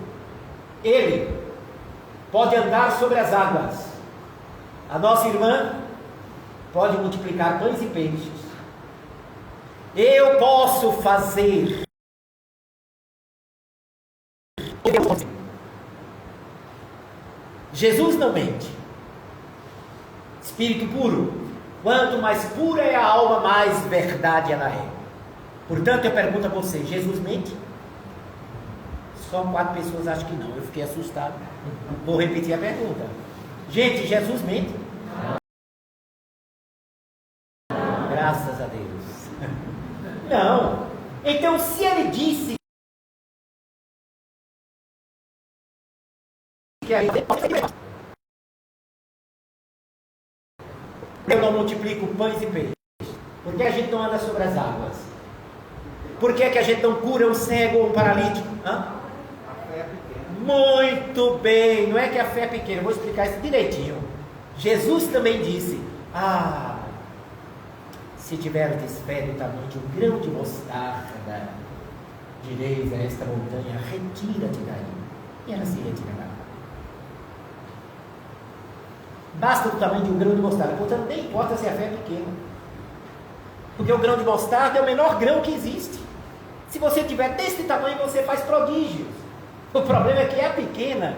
S2: Ele pode andar sobre as águas. A nossa irmã pode multiplicar pães e peixes. Eu posso fazer. Jesus não mente. Espírito puro. Quanto mais pura é a alma, mais verdade ela é. Portanto, eu pergunto a você: Jesus mente? Só 4 pessoas acham que não. Eu fiquei assustado. Vou repetir a pergunta. Gente, Jesus mente? Graças a Deus. Não. Então, se ele disse que eu não multiplico pães e peixes, por que a gente não anda sobre as águas? Por que a gente não cura um cego ou um paralítico? A fé é pequena. Muito bem, não é que a fé é pequena, eu vou explicar isso direitinho. Jesus também disse: se tiverdes fé do tamanho de um grão de mostarda, direis a esta montanha: retira-te daí, e ela se retirará. Basta do tamanho de um grão de mostarda. Portanto, nem importa se a fé é pequena, porque o grão de mostarda é o menor grão que existe. Se você tiver desse tamanho, você faz prodígios. O problema é que é pequena.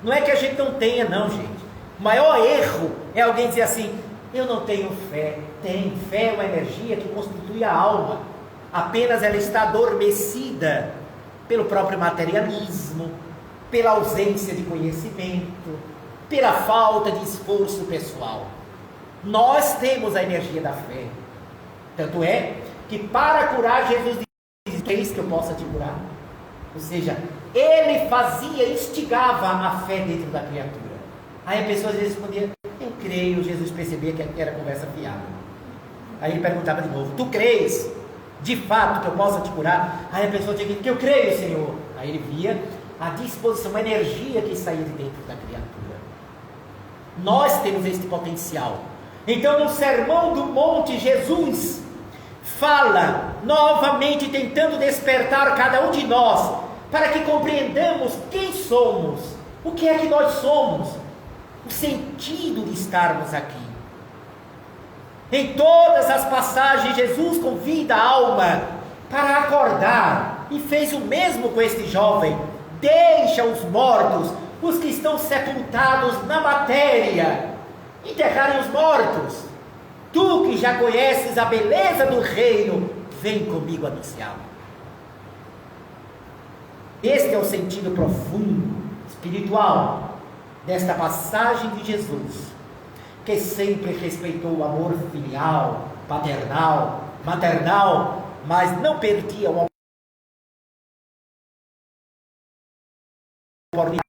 S2: Não é que a gente não tenha, não, gente. O maior erro é alguém dizer assim: eu não tenho fé. Tem. Fé é uma energia que constitui a alma. Apenas ela está adormecida pelo próprio materialismo, pela ausência de conhecimento, pela falta de esforço pessoal. Nós temos a energia da fé. Tanto é que para curar, Jesus diz: queres que eu possa te curar? Ou seja, ele fazia, instigava a fé dentro da criatura. Aí a pessoa às vezes respondia: eu creio. Jesus percebia que era conversa fiada. Aí ele perguntava de novo: tu crês de fato que eu possa te curar? Aí a pessoa tinha que eu creio, Senhor. Aí ele via a disposição, a energia que saía de dentro da criatura. Nós temos este potencial. Então, no Sermão do Monte, Jesus fala novamente, tentando despertar cada um de nós, para que compreendamos quem somos, o que é que nós somos. o sentido de estarmos aqui. Em todas as passagens, Jesus convida a alma para acordar, e fez o mesmo com este jovem. Deixa os mortos, os que estão sepultados na matéria, enterrarem os mortos. Tu que já conheces a beleza do reino, vem comigo anunciá-lo. Este é o sentido profundo, espiritual, desta passagem de Jesus, que sempre respeitou o amor filial, paternal, maternal, mas não perdia o oportunidade.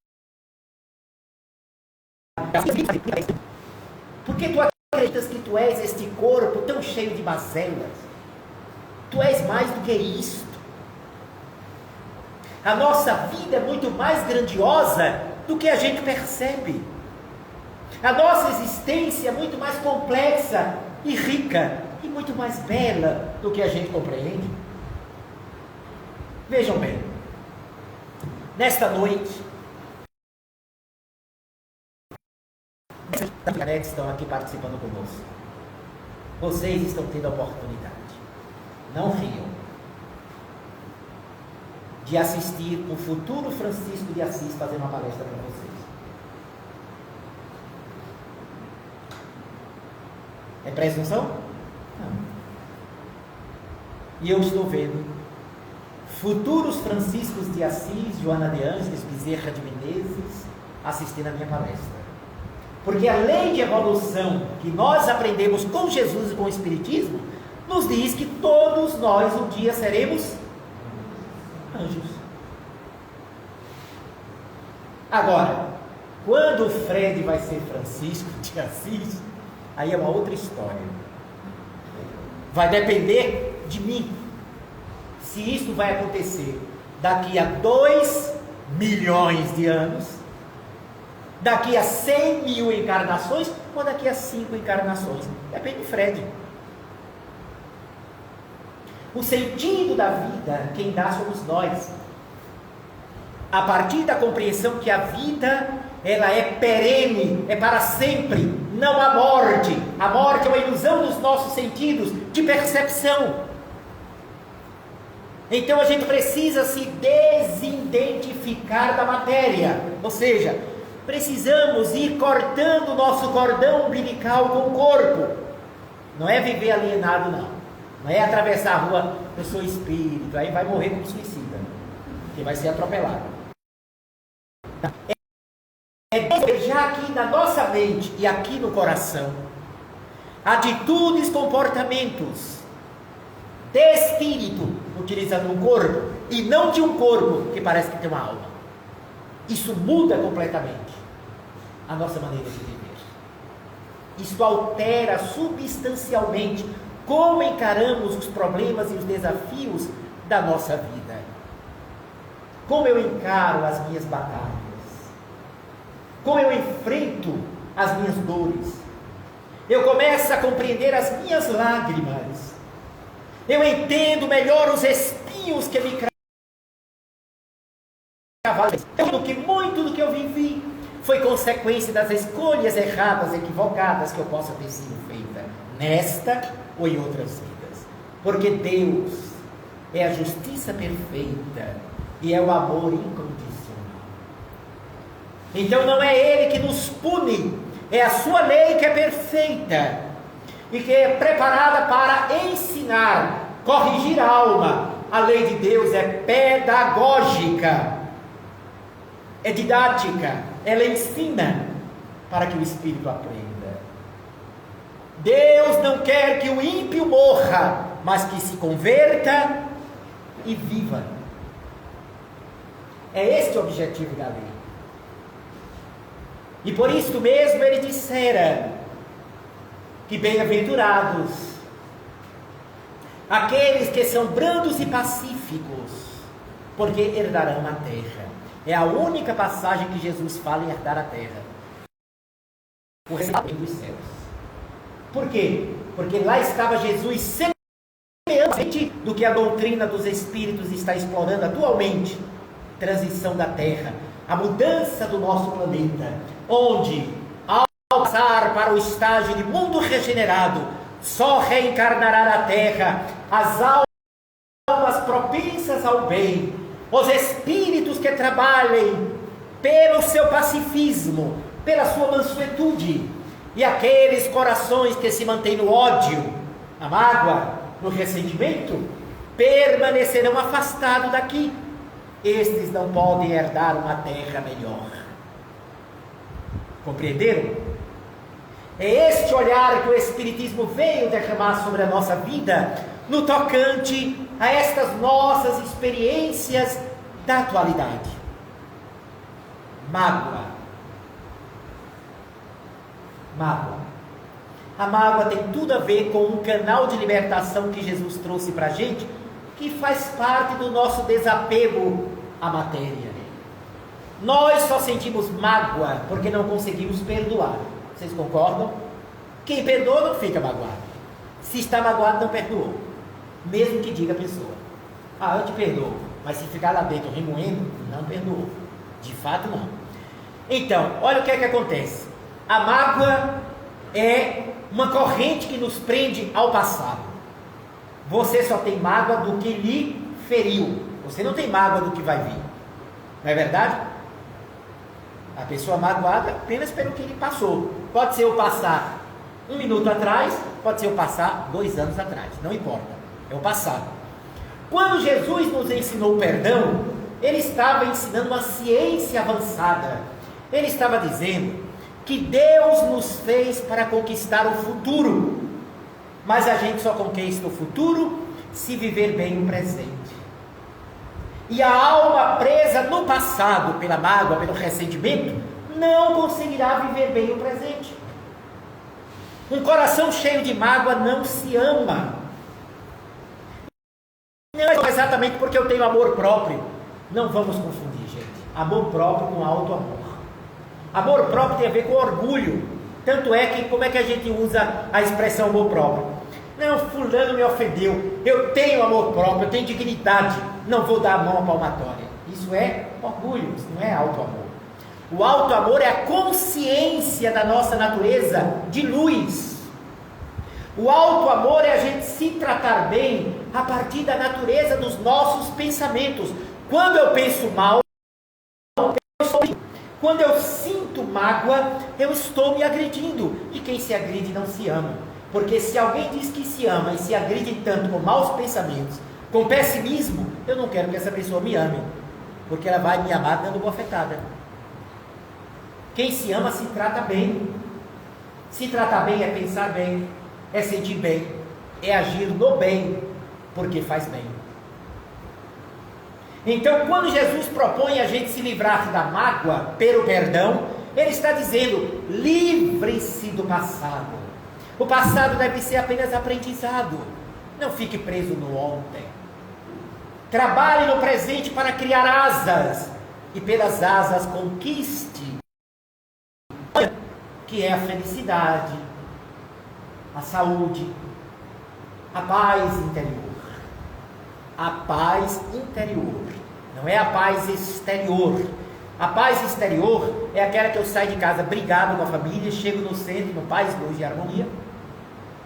S2: Porque tu acreditas que tu és este corpo tão cheio de mazelas? Tu és mais do que isto. A nossa vida é muito mais grandiosa do que a gente percebe. A nossa existência é muito mais complexa e rica e muito mais bela do que a gente compreende. Vejam bem, nesta noite, as mulheres estão aqui participando conosco. Vocês estão tendo a oportunidade, não riam, de assistir o futuro Francisco de Assis fazer uma palestra para vocês. É presunção? Não. E eu estou vendo futuros Franciscos de Assis, Joana de Ângeles, Bezerra de Menezes, assistindo a minha palestra. Porque a lei de evolução que nós aprendemos com Jesus e com o Espiritismo, nos diz que todos nós um dia seremos anjos. Agora, quando o Fred vai ser Francisco de Assis, aí é uma outra história. Vai depender de mim, se isso vai acontecer daqui a 2 milhões de anos, daqui a 100 mil encarnações, ou daqui a 5 encarnações. Depende de Fred. O sentido da vida, quem dá somos nós. A partir da compreensão que a vida, ela é perene, é para sempre, não há morte. A morte é uma ilusão dos nossos sentidos de percepção. Então a gente precisa se desidentificar da matéria, ou seja, precisamos ir cortando o nosso cordão umbilical com o corpo. Não é viver alienado, não. Não é atravessar a rua, eu sou espírito, aí vai morrer como suicida, que vai ser atropelado. É já aqui na nossa mente e aqui no coração, atitudes, comportamentos de espírito, utilizando um corpo, e não de um corpo que parece que tem uma alma. Isso muda completamente a nossa maneira de viver. Isso altera substancialmente como encaramos os problemas e os desafios da nossa vida. Como eu encaro as minhas batalhas. Como eu enfrento as minhas dores. Eu começo a compreender as minhas lágrimas. Eu entendo melhor os espinhos que me cravaram. Que muito do que eu vivi foi consequência das escolhas erradas, equivocadas que eu possa ter sido feita nesta ou em outras vidas. Porque Deus é a justiça perfeita e é o amor incondicional. Então não é Ele que nos pune, é a sua lei que é perfeita e que é preparada para ensinar, corrigir a alma. A lei de Deus é pedagógica, é didática, ela ensina para que o espírito aprenda. Deus não quer que o ímpio morra, mas que se converta e viva. É este o objetivo da lei. E por isso mesmo ele dissera que bem-aventurados aqueles que são brandos e pacíficos, porque herdarão a terra. É a única passagem que Jesus fala em herdar a terra. O reino dos céus. Por quê? Porque lá estava Jesus semelhante do que a doutrina dos espíritos está explorando atualmente. Transição da terra, a mudança do nosso planeta, onde passar para o estágio de mundo regenerado, só reencarnará na Terra as almas propensas ao bem, os espíritos que trabalhem pelo seu pacifismo, pela sua mansuetude, e aqueles corações que se mantêm no ódio, na mágoa, no ressentimento, permanecerão afastados daqui. Estes não podem herdar uma terra melhor. Compreenderam? É este olhar que o Espiritismo veio derramar sobre a nossa vida, no tocante a estas nossas experiências da atualidade. Mágoa. Mágoa. A mágoa tem tudo a ver com um canal de libertação que Jesus trouxe para a gente, que faz parte do nosso desapego à matéria. Nós só sentimos mágoa porque não conseguimos perdoar. Vocês concordam? Quem perdoa não fica magoado. Se está magoado, não perdoou. Mesmo que diga a pessoa: ah, eu te perdoo. Mas se ficar lá dentro remoendo, não perdoou. De fato, não. Então, olha o que é que acontece. A mágoa é uma corrente que nos prende ao passado. Você só tem mágoa do que lhe feriu. Você não tem mágoa do que vai vir. Não é verdade? A pessoa magoada apenas pelo que lhe passou. Pode ser o passar 1 minuto atrás, pode ser o passar 2 anos atrás. Não importa. É o passado. Quando Jesus nos ensinou o perdão, Ele estava ensinando uma ciência avançada. Ele estava dizendo que Deus nos fez para conquistar o futuro, mas a gente só conquista o futuro se viver bem o presente. E a alma presa no passado, pela mágoa, pelo ressentimento, não conseguirá viver bem o presente. Um coração cheio de mágoa não se ama. Não é exatamente porque eu tenho amor próprio. Não vamos confundir, gente. Amor próprio com auto-amor. Amor próprio tem a ver com orgulho. Tanto é que, como é que a gente usa a expressão amor próprio? Não, fulano me ofendeu. Eu tenho amor próprio, eu tenho dignidade. Não vou dar a mão à palmatória. Isso é orgulho, isso não é auto-amor. O auto-amor é a consciência da nossa natureza de luz. O auto-amor é a gente se tratar bem a partir da natureza dos nossos pensamentos. Quando eu penso mal, quando eu sinto mágoa, eu estou me agredindo. E quem se agride não se ama. Porque se alguém diz que se ama e se agride tanto com maus pensamentos, com pessimismo, eu não quero que essa pessoa me ame. Porque ela vai me amar dando bofetada. Quem se ama se trata bem. Se tratar bem é pensar bem, é sentir bem, é agir no bem, porque faz bem. Então, quando Jesus propõe a gente se livrar da mágoa pelo perdão, Ele está dizendo: livre-se do passado. O passado deve ser apenas aprendizado. Não fique preso no ontem. Trabalhe no presente para criar asas, e pelas asas conquiste, que é a felicidade, a saúde, a paz interior. A paz interior, não é a paz exterior. A paz exterior é aquela que eu saio de casa brigado com a família, chego no centro, no paz, luz e harmonia.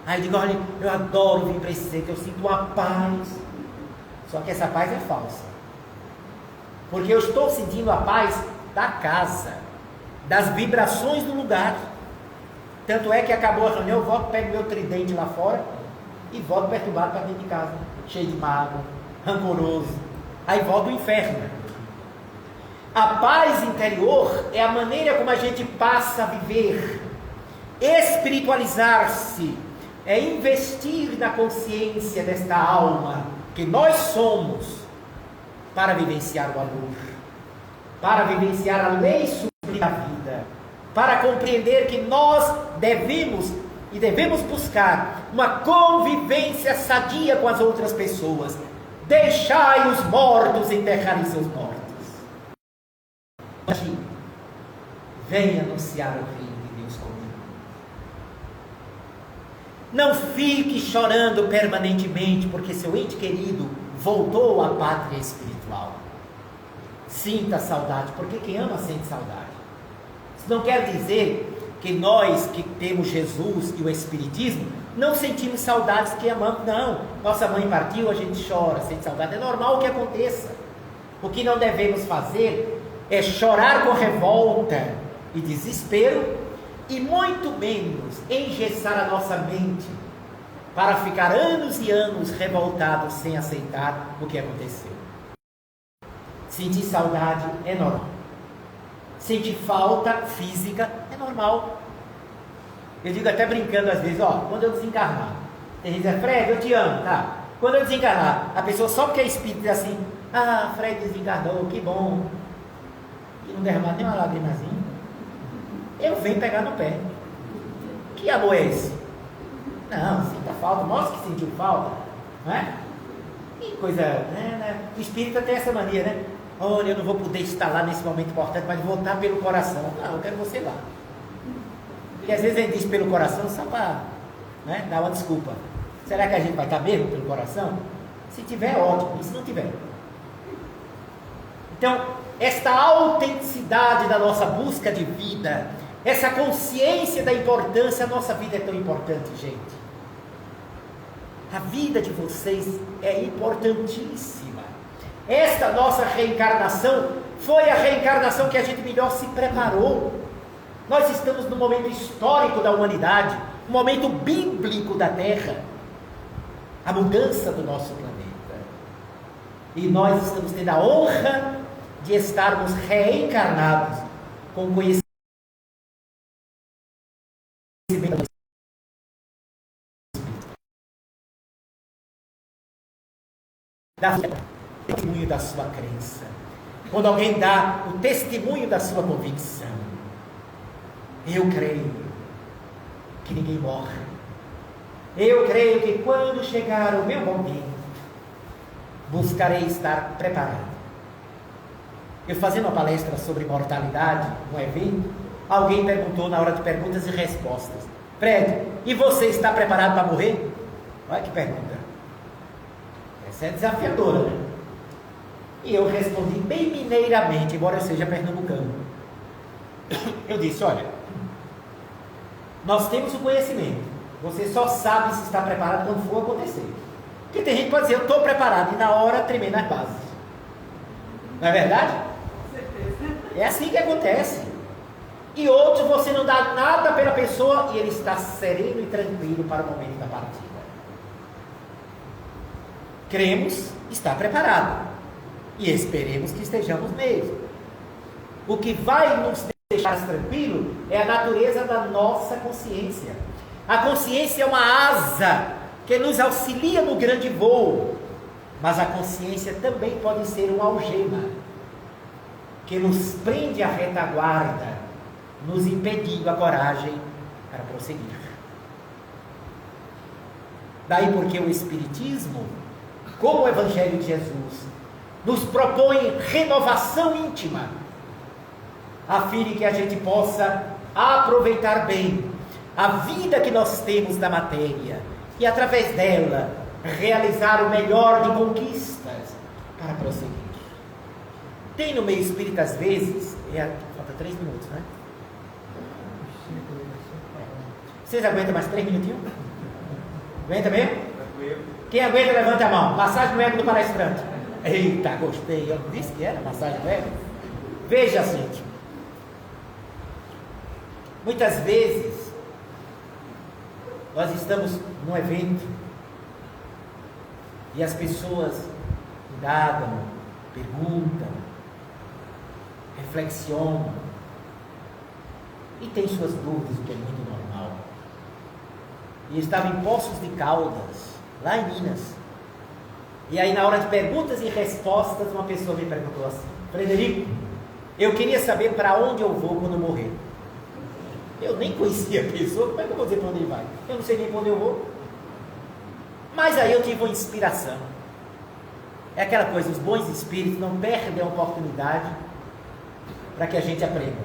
S2: Aí eu digo: olha, eu adoro vir para esse centro, eu sinto uma paz. Só que essa paz é falsa, porque eu estou sentindo a paz da casa, das vibrações do lugar. Tanto é que acabou a reunião, eu volto, pego meu tridente lá fora e volto perturbado para dentro de casa, cheio de mágoa, rancoroso. Aí volta o inferno. A paz interior é a maneira como a gente passa a viver. Espiritualizar-se é investir na consciência desta alma que nós somos, para vivenciar o amor, para vivenciar a lei suprema da vida, para compreender que nós devemos buscar uma convivência sadia com as outras pessoas. Deixai os mortos enterrarem seus mortos. Aqui, venha anunciar o reino de Deus comigo. Não fique chorando permanentemente porque seu ente querido voltou à pátria espiritual. Sinta saudade, porque quem ama sente saudade. Isso não quer dizer que nós que temos Jesus e o Espiritismo, não sentimos saudades que amamos, não. Nossa mãe partiu, a gente chora, sente saudade, é normal que aconteça. O que não devemos fazer é chorar com revolta e desespero, e muito menos engessar a nossa mente para ficar anos e anos revoltados sem aceitar o que aconteceu. Sentir saudade é normal. Sentir falta física é normal. Eu digo até brincando às vezes, quando eu desencarnar, tem gente que diz, Fred, eu te amo, tá? Quando eu desencarnar, a pessoa só porque é espírito diz assim, Fred desencarnou, que bom. E não derramar nem uma lagrimazinha. Eu venho pegar no pé. Que amor é esse? Não, sinta falta, mostra que sentiu falta, não é? Que coisa, né? O espírito tem essa mania, né? Olha, eu não vou poder estar lá nesse momento importante, mas vou estar pelo coração. Não, eu quero você lá. Porque às vezes a gente diz pelo coração só para dar uma desculpa. Será que a gente vai estar mesmo pelo coração? Se tiver, ótimo. E se não tiver? Então, esta autenticidade da nossa busca de vida, essa consciência da importância, a nossa vida é tão importante, gente. A vida de vocês é importantíssima. Esta nossa reencarnação foi a reencarnação que a gente melhor se preparou. Nós estamos no momento histórico da humanidade, um momento bíblico da Terra, a mudança do nosso planeta. E nós estamos tendo a honra de estarmos reencarnados com conhecimento o testemunho da sua crença. Quando alguém dá o testemunho da sua convicção, eu creio que ninguém morre. Eu creio que quando chegar o meu momento, buscarei estar preparado. Eu fazendo uma palestra sobre mortalidade, um evento, alguém perguntou na hora de perguntas e respostas, Fred, e você está preparado para morrer? Olha que pergunta. Essa é desafiadora, né? E eu respondi bem mineiramente, embora eu seja pernambucano. Eu disse, olha, nós temos o conhecimento, você só sabe se está preparado quando for acontecer. Porque tem gente que pode dizer, eu estou preparado, e na hora tremer nas bases. Não é verdade? Com certeza. É assim que acontece. E outros, você não dá nada pela pessoa, e ele está sereno e tranquilo para o momento da partida. Cremos, está preparado. E esperemos que estejamos mesmo. O que vai nos deixar tranquilo é a natureza da nossa consciência. A consciência é uma asa que nos auxilia no grande voo, mas a consciência também pode ser uma algema que nos prende à retaguarda, nos impedindo a coragem para prosseguir. Daí porque o Espiritismo, como o Evangelho de Jesus, nos propõe renovação íntima, a fim de que a gente possa aproveitar bem a vida que nós temos da matéria e, através dela, realizar o melhor de conquistas para prosseguir. Tem no meio espírita, às vezes, falta 3 minutos, né? Vocês aguentam mais 3 minutinhos? Aguenta mesmo? Quem aguenta, levanta a mão. Massagem no ego do palestrante. Eita, gostei. Eu disse que era massagem no ego. Veja, gente. Muitas vezes, nós estamos num evento e as pessoas indagam, perguntam, reflexionam e têm suas dúvidas, o que é muito normal. E estava em Poços de Caldas, lá em Minas. E aí, na hora de perguntas e respostas, uma pessoa me perguntou assim: Frederico, eu queria saber para onde eu vou quando eu morrer. Eu nem conhecia a pessoa, como é que eu vou dizer para onde ele vai? Eu não sei nem para onde eu vou. Mas aí eu tive uma inspiração. É aquela coisa, os bons espíritos não perdem a oportunidade para que a gente aprenda.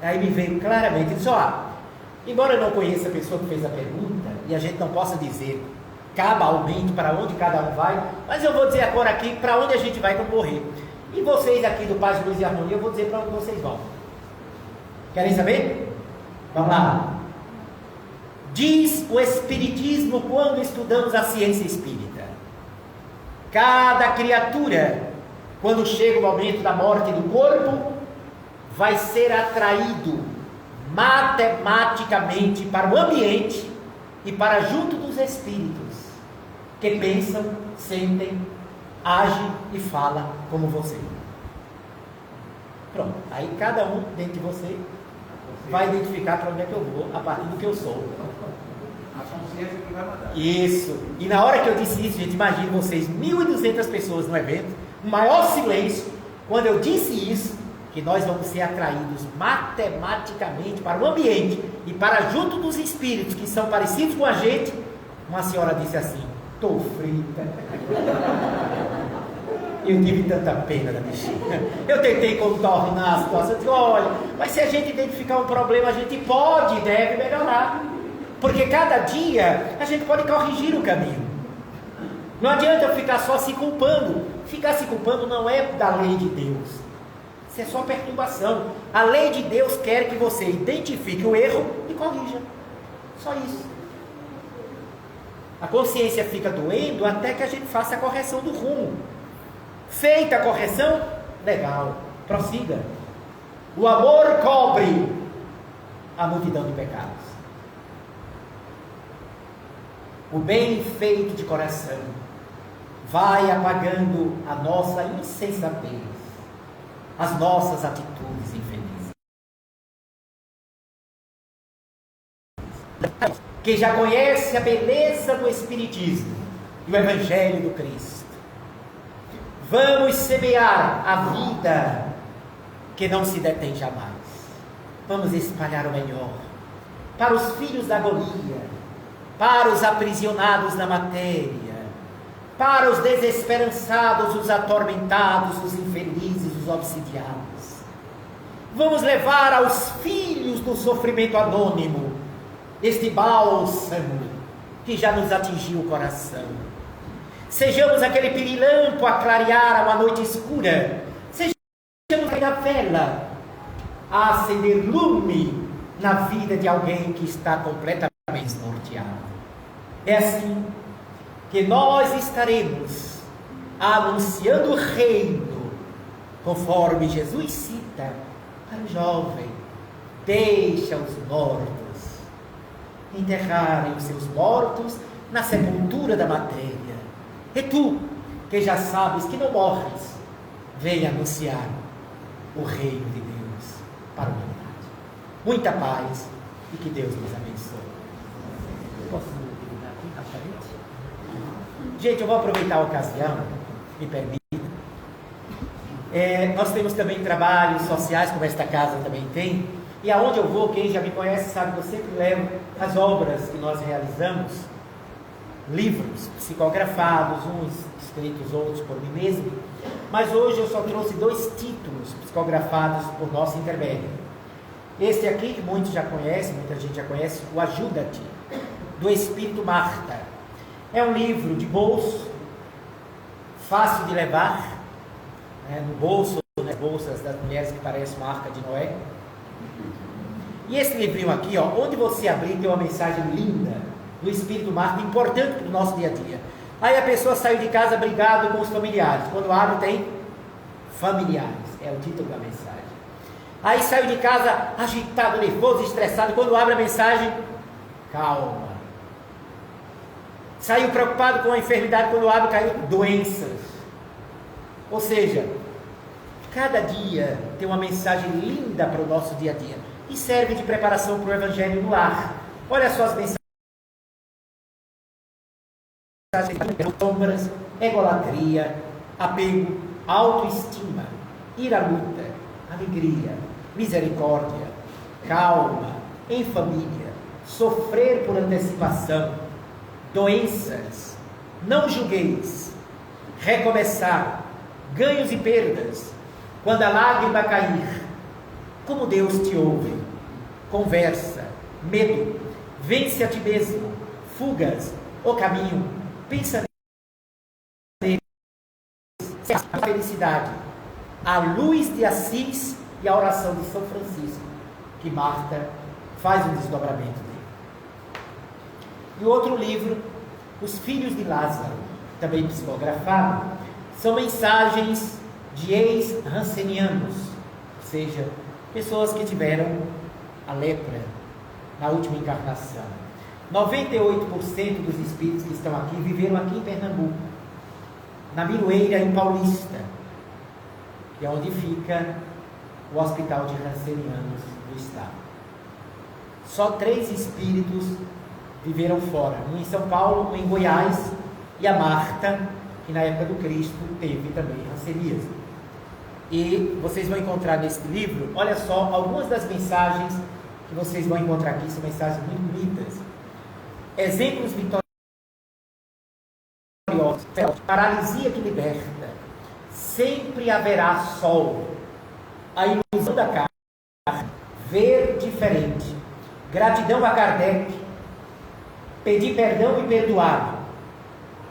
S2: Aí me veio claramente, disse, embora eu não conheça a pessoa que fez a pergunta, e a gente não possa dizer cabalmente para onde cada um vai, mas eu vou dizer agora aqui para onde a gente vai quando morrer. E vocês aqui do Paz, Luz e Harmonia, eu vou dizer para onde vocês vão. Querem saber? Vamos lá. Diz o Espiritismo quando estudamos a ciência espírita: cada criatura, quando chega o momento da morte do corpo, vai ser atraído matematicamente para o ambiente e para junto dos espíritos que pensam, sentem, agem e falam como você. Pronto, aí cada um dentro de você vai identificar para onde é que eu vou a partir do que eu sou.
S3: A consciência que vai mandar.
S2: Isso. E na hora que eu disse isso, gente, imagine vocês, 1.200 pessoas no evento, o maior silêncio. Quando eu disse isso, que nós vamos ser atraídos matematicamente para o ambiente e para junto dos espíritos que são parecidos com a gente, uma senhora disse assim: estou frita. Eu tive tanta pena da bichinha. Eu tentei contornar a situação. Eu disse: olha, mas se a gente identificar um problema, a gente pode e deve melhorar. Porque cada dia a gente pode corrigir o caminho. Não adianta eu ficar só se culpando. Ficar se culpando não é da lei de Deus. Isso é só perturbação. A lei de Deus quer que você identifique o erro e corrija. Só isso. A consciência fica doendo até que a gente faça a correção do rumo. Feita a correção, legal, prossiga. O amor cobre a multidão de pecados. O bem feito de coração vai apagando a nossa insensatez, as nossas atitudes infelizes. Que já conhece a beleza do Espiritismo e o Evangelho do Cristo, vamos semear a vida que não se detém jamais. Vamos espalhar o melhor para os filhos da agonia, para os aprisionados na matéria, para os desesperançados, os atormentados, os infelizes, os obsidiados. Vamos levar aos filhos do sofrimento anônimo este bálsamo que já nos atingiu o coração. Sejamos aquele pirilampo a clarear uma noite escura. Sejamos a vela a acender lume na vida de alguém que está completamente desnorteado. É assim que nós estaremos anunciando o reino, conforme Jesus cita para o jovem: deixa os mortos enterrarem os seus mortos na sepultura da matéria. E tu, que já sabes que não morres, venha anunciar o reino de Deus para a humanidade. Muita paz e que Deus nos abençoe. Posso terminar aqui rapidamente? Gente, eu vou aproveitar a ocasião, me permita. Nós temos também trabalhos sociais, como esta casa também tem. E aonde eu vou, quem já me conhece sabe que eu sempre levo as obras que nós realizamos, livros psicografados, uns escritos, outros por mim mesmo. Mas hoje eu só trouxe 2 títulos psicografados por nosso intermédio. Este aqui, que muitos já conhecem, muita gente já conhece, o Ajuda-te, do Espírito Marta. É um livro de bolso, fácil de levar, no bolso, nas bolsas das mulheres que parecem uma arca de Noé. E esse livrinho aqui, onde você abrir, tem uma mensagem linda do Espírito Marta, importante para o nosso dia a dia. Aí a pessoa saiu de casa brigado com os familiares. Quando abre, tem familiares, é o título da mensagem. Aí saiu de casa agitado, nervoso, estressado. Quando abre a mensagem, calma. Saiu preocupado com a enfermidade. Quando abre, caiu doenças. Ou seja, cada dia tem uma mensagem linda para o nosso dia a dia e serve de preparação para o Evangelho no lar. Olha só as mensagens: sombras, egolatria, apego, autoestima, ir à luta, alegria, misericórdia, calma, em família, sofrer por antecipação, doenças, não julgueis, recomeçar, ganhos e perdas, quando a lágrima cair, como Deus te ouve, conversa, medo, vence a ti mesmo, fugas, o caminho, pensa nele, a felicidade, a luz de Assis e a oração de São Francisco, que Marta faz um desdobramento dele. E o outro livro, Os Filhos de Lázaro, também psicografado, são mensagens de ex-rancenianos, ou seja, pessoas que tiveram a lepra na última encarnação. 98% dos espíritos que estão aqui viveram aqui em Pernambuco, na Miroeira, em Paulista, que é onde fica o Hospital de Rancenianos do Estado. Só 3 espíritos viveram fora, um em São Paulo, um em Goiás, e a Marta, que na época do Cristo teve também ranceníase. E vocês vão encontrar nesse livro, olha só, algumas das mensagens que vocês vão encontrar aqui, são mensagens muito bonitas. Exemplos vitoriosos, paralisia que liberta, sempre haverá sol, a ilusão da carne, ver diferente, gratidão a Kardec, pedir perdão e perdoar,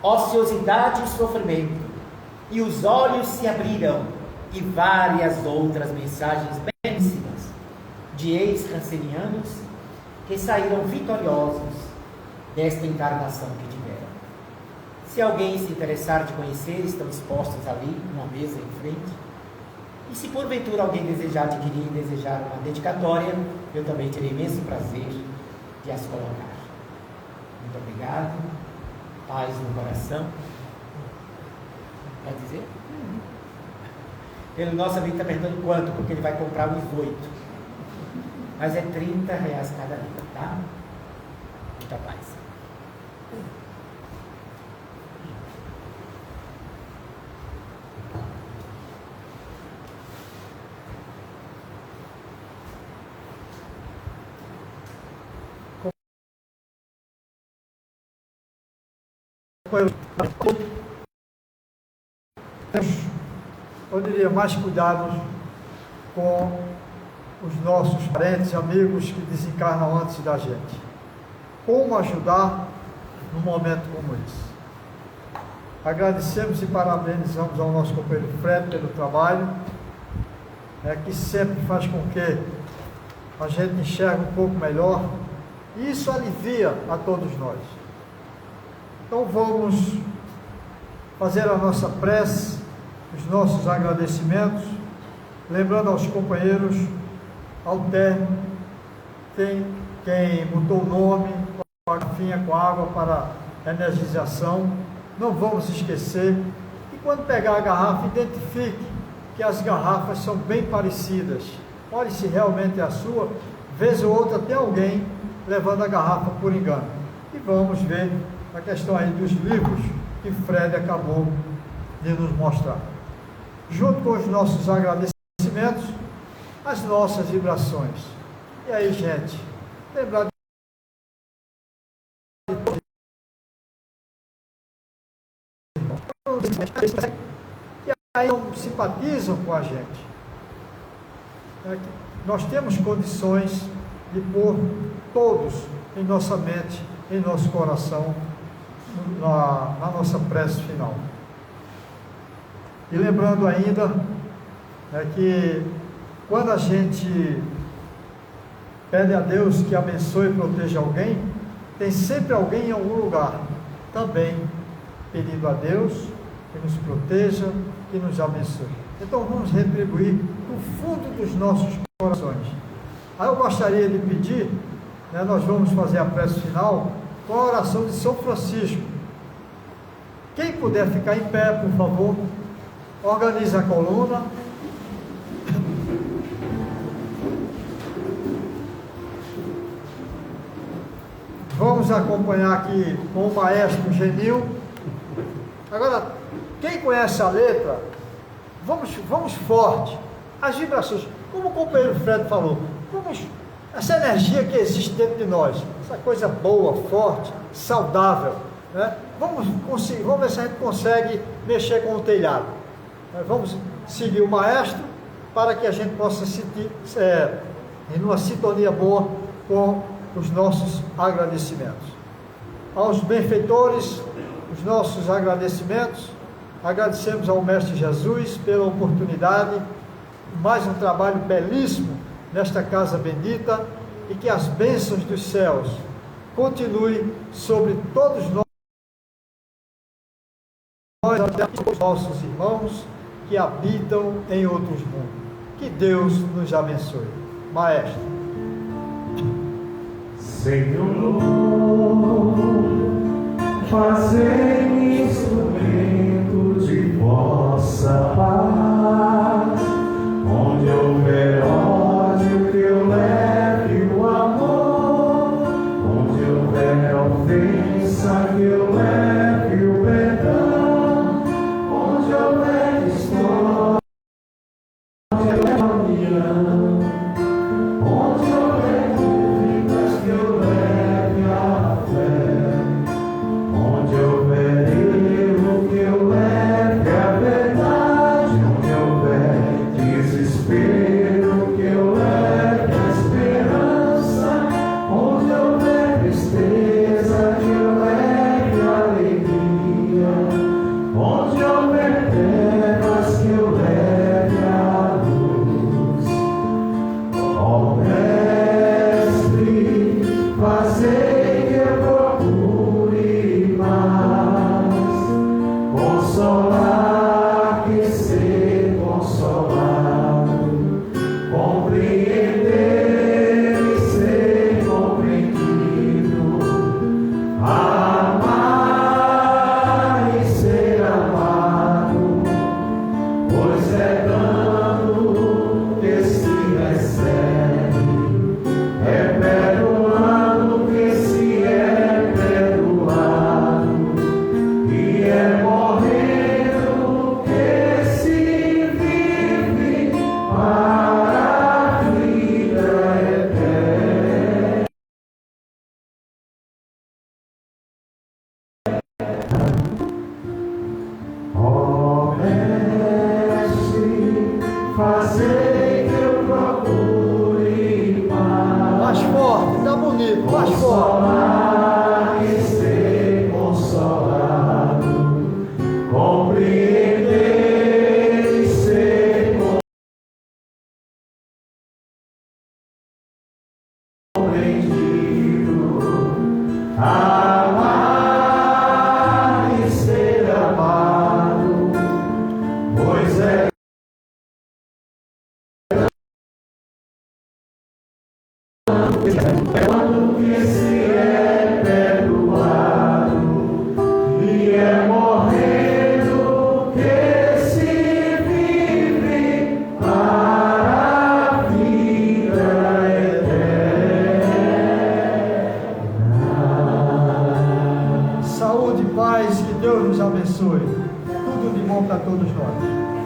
S2: ociosidade e sofrimento, e os olhos se abriram, e várias outras mensagens belíssimas de ex-rancenianos que saíram vitoriosos desta encarnação que tiveram. Se alguém se interessar de conhecer, estão expostos ali, numa mesa em frente. E se porventura alguém desejar adquirir e desejar uma dedicatória, eu também terei imenso prazer de as colocar. Muito obrigado. Paz no coração. Quer dizer? Pelo nosso amigo está perguntando quanto, porque ele vai comprar uns 8. Mas é R$30 cada livro, tá? Muita paz.
S1: Eu diria, mais cuidados com os nossos parentes e amigos que desencarnam antes da gente. Como ajudar num momento como esse? Agradecemos e parabenizamos ao nosso companheiro Fred pelo trabalho, que sempre faz com que a gente enxergue um pouco melhor, e isso alivia a todos nós. Então vamos fazer a nossa prece, os nossos agradecimentos, lembrando aos companheiros, ao término, quem botou o nome, com a garrafinha com água para energização, não vamos esquecer, e quando pegar a garrafa, identifique que as garrafas são bem parecidas, olhe se realmente é a sua, vez ou outra tem alguém levando a garrafa por engano, e vamos ver a questão aí dos livros que Fred acabou de nos mostrar. Junto com os nossos agradecimentos, as nossas vibrações. E aí, gente, lembrar de que aí não simpatizam com a gente. Nós temos condições de pôr todos em nossa mente, em nosso coração, na nossa prece final. E lembrando ainda que quando a gente pede a Deus que abençoe e proteja alguém, tem sempre alguém em algum lugar também pedindo a Deus que nos proteja, que nos abençoe. Então vamos retribuir no fundo dos nossos corações. Aí eu gostaria de pedir, nós vamos fazer a prece final com a oração de São Francisco. Quem puder ficar em pé, por favor, organize a coluna. Vamos acompanhar aqui com o maestro Genil. Agora, quem conhece a letra, vamos forte. As vibrações, como o companheiro Fred falou, essa energia que existe dentro de nós, essa coisa boa, forte, saudável, vamos ver se a gente consegue mexer com o telhado. Vamos seguir o maestro para que a gente possa sentir em uma sintonia boa com os nossos agradecimentos. Aos benfeitores, os nossos agradecimentos. Agradecemos ao Mestre Jesus pela oportunidade, mais um trabalho belíssimo nesta casa bendita, e que as bênçãos dos céus continuem sobre todos nós, os nossos irmãos que habitam em outros mundos. Que Deus nos abençoe. Maestro.
S4: Senhor, fazei-me instrumento de vossa paz, onde houver ódio que eu leve o amor, onde houver ofensa que eu leve o perdão, onde houver discórdia que eu leve a união, onde houver dúvidas que eu leve a fé, onde houver erro que eu leve a verdade, onde houver desespero que eu leve a esperança, onde houver tristeza que eu leve a alegria, onde houver trevas que eu leve a luz. Ó Mestre, fazei que eu procure mais consolar que ser consolado, compreender e ser compreendido, amar e ser amado, pois é dando que se recebe, é perdoando que se é perdoado, e é morrendo que se vive para a vida eterna. Ó Mestre, fazei que eu procure mais
S1: Mais forte, tá bonito, mais forte.
S4: consolar e ser consolado, compreender e ser compreendido, amar e ser amado, pois é quando que se é perdoado, e é morrendo que se vive para a vida eterna.
S1: Saúde e paz, que Deus nos abençoe. Tudo de bom para todos nós.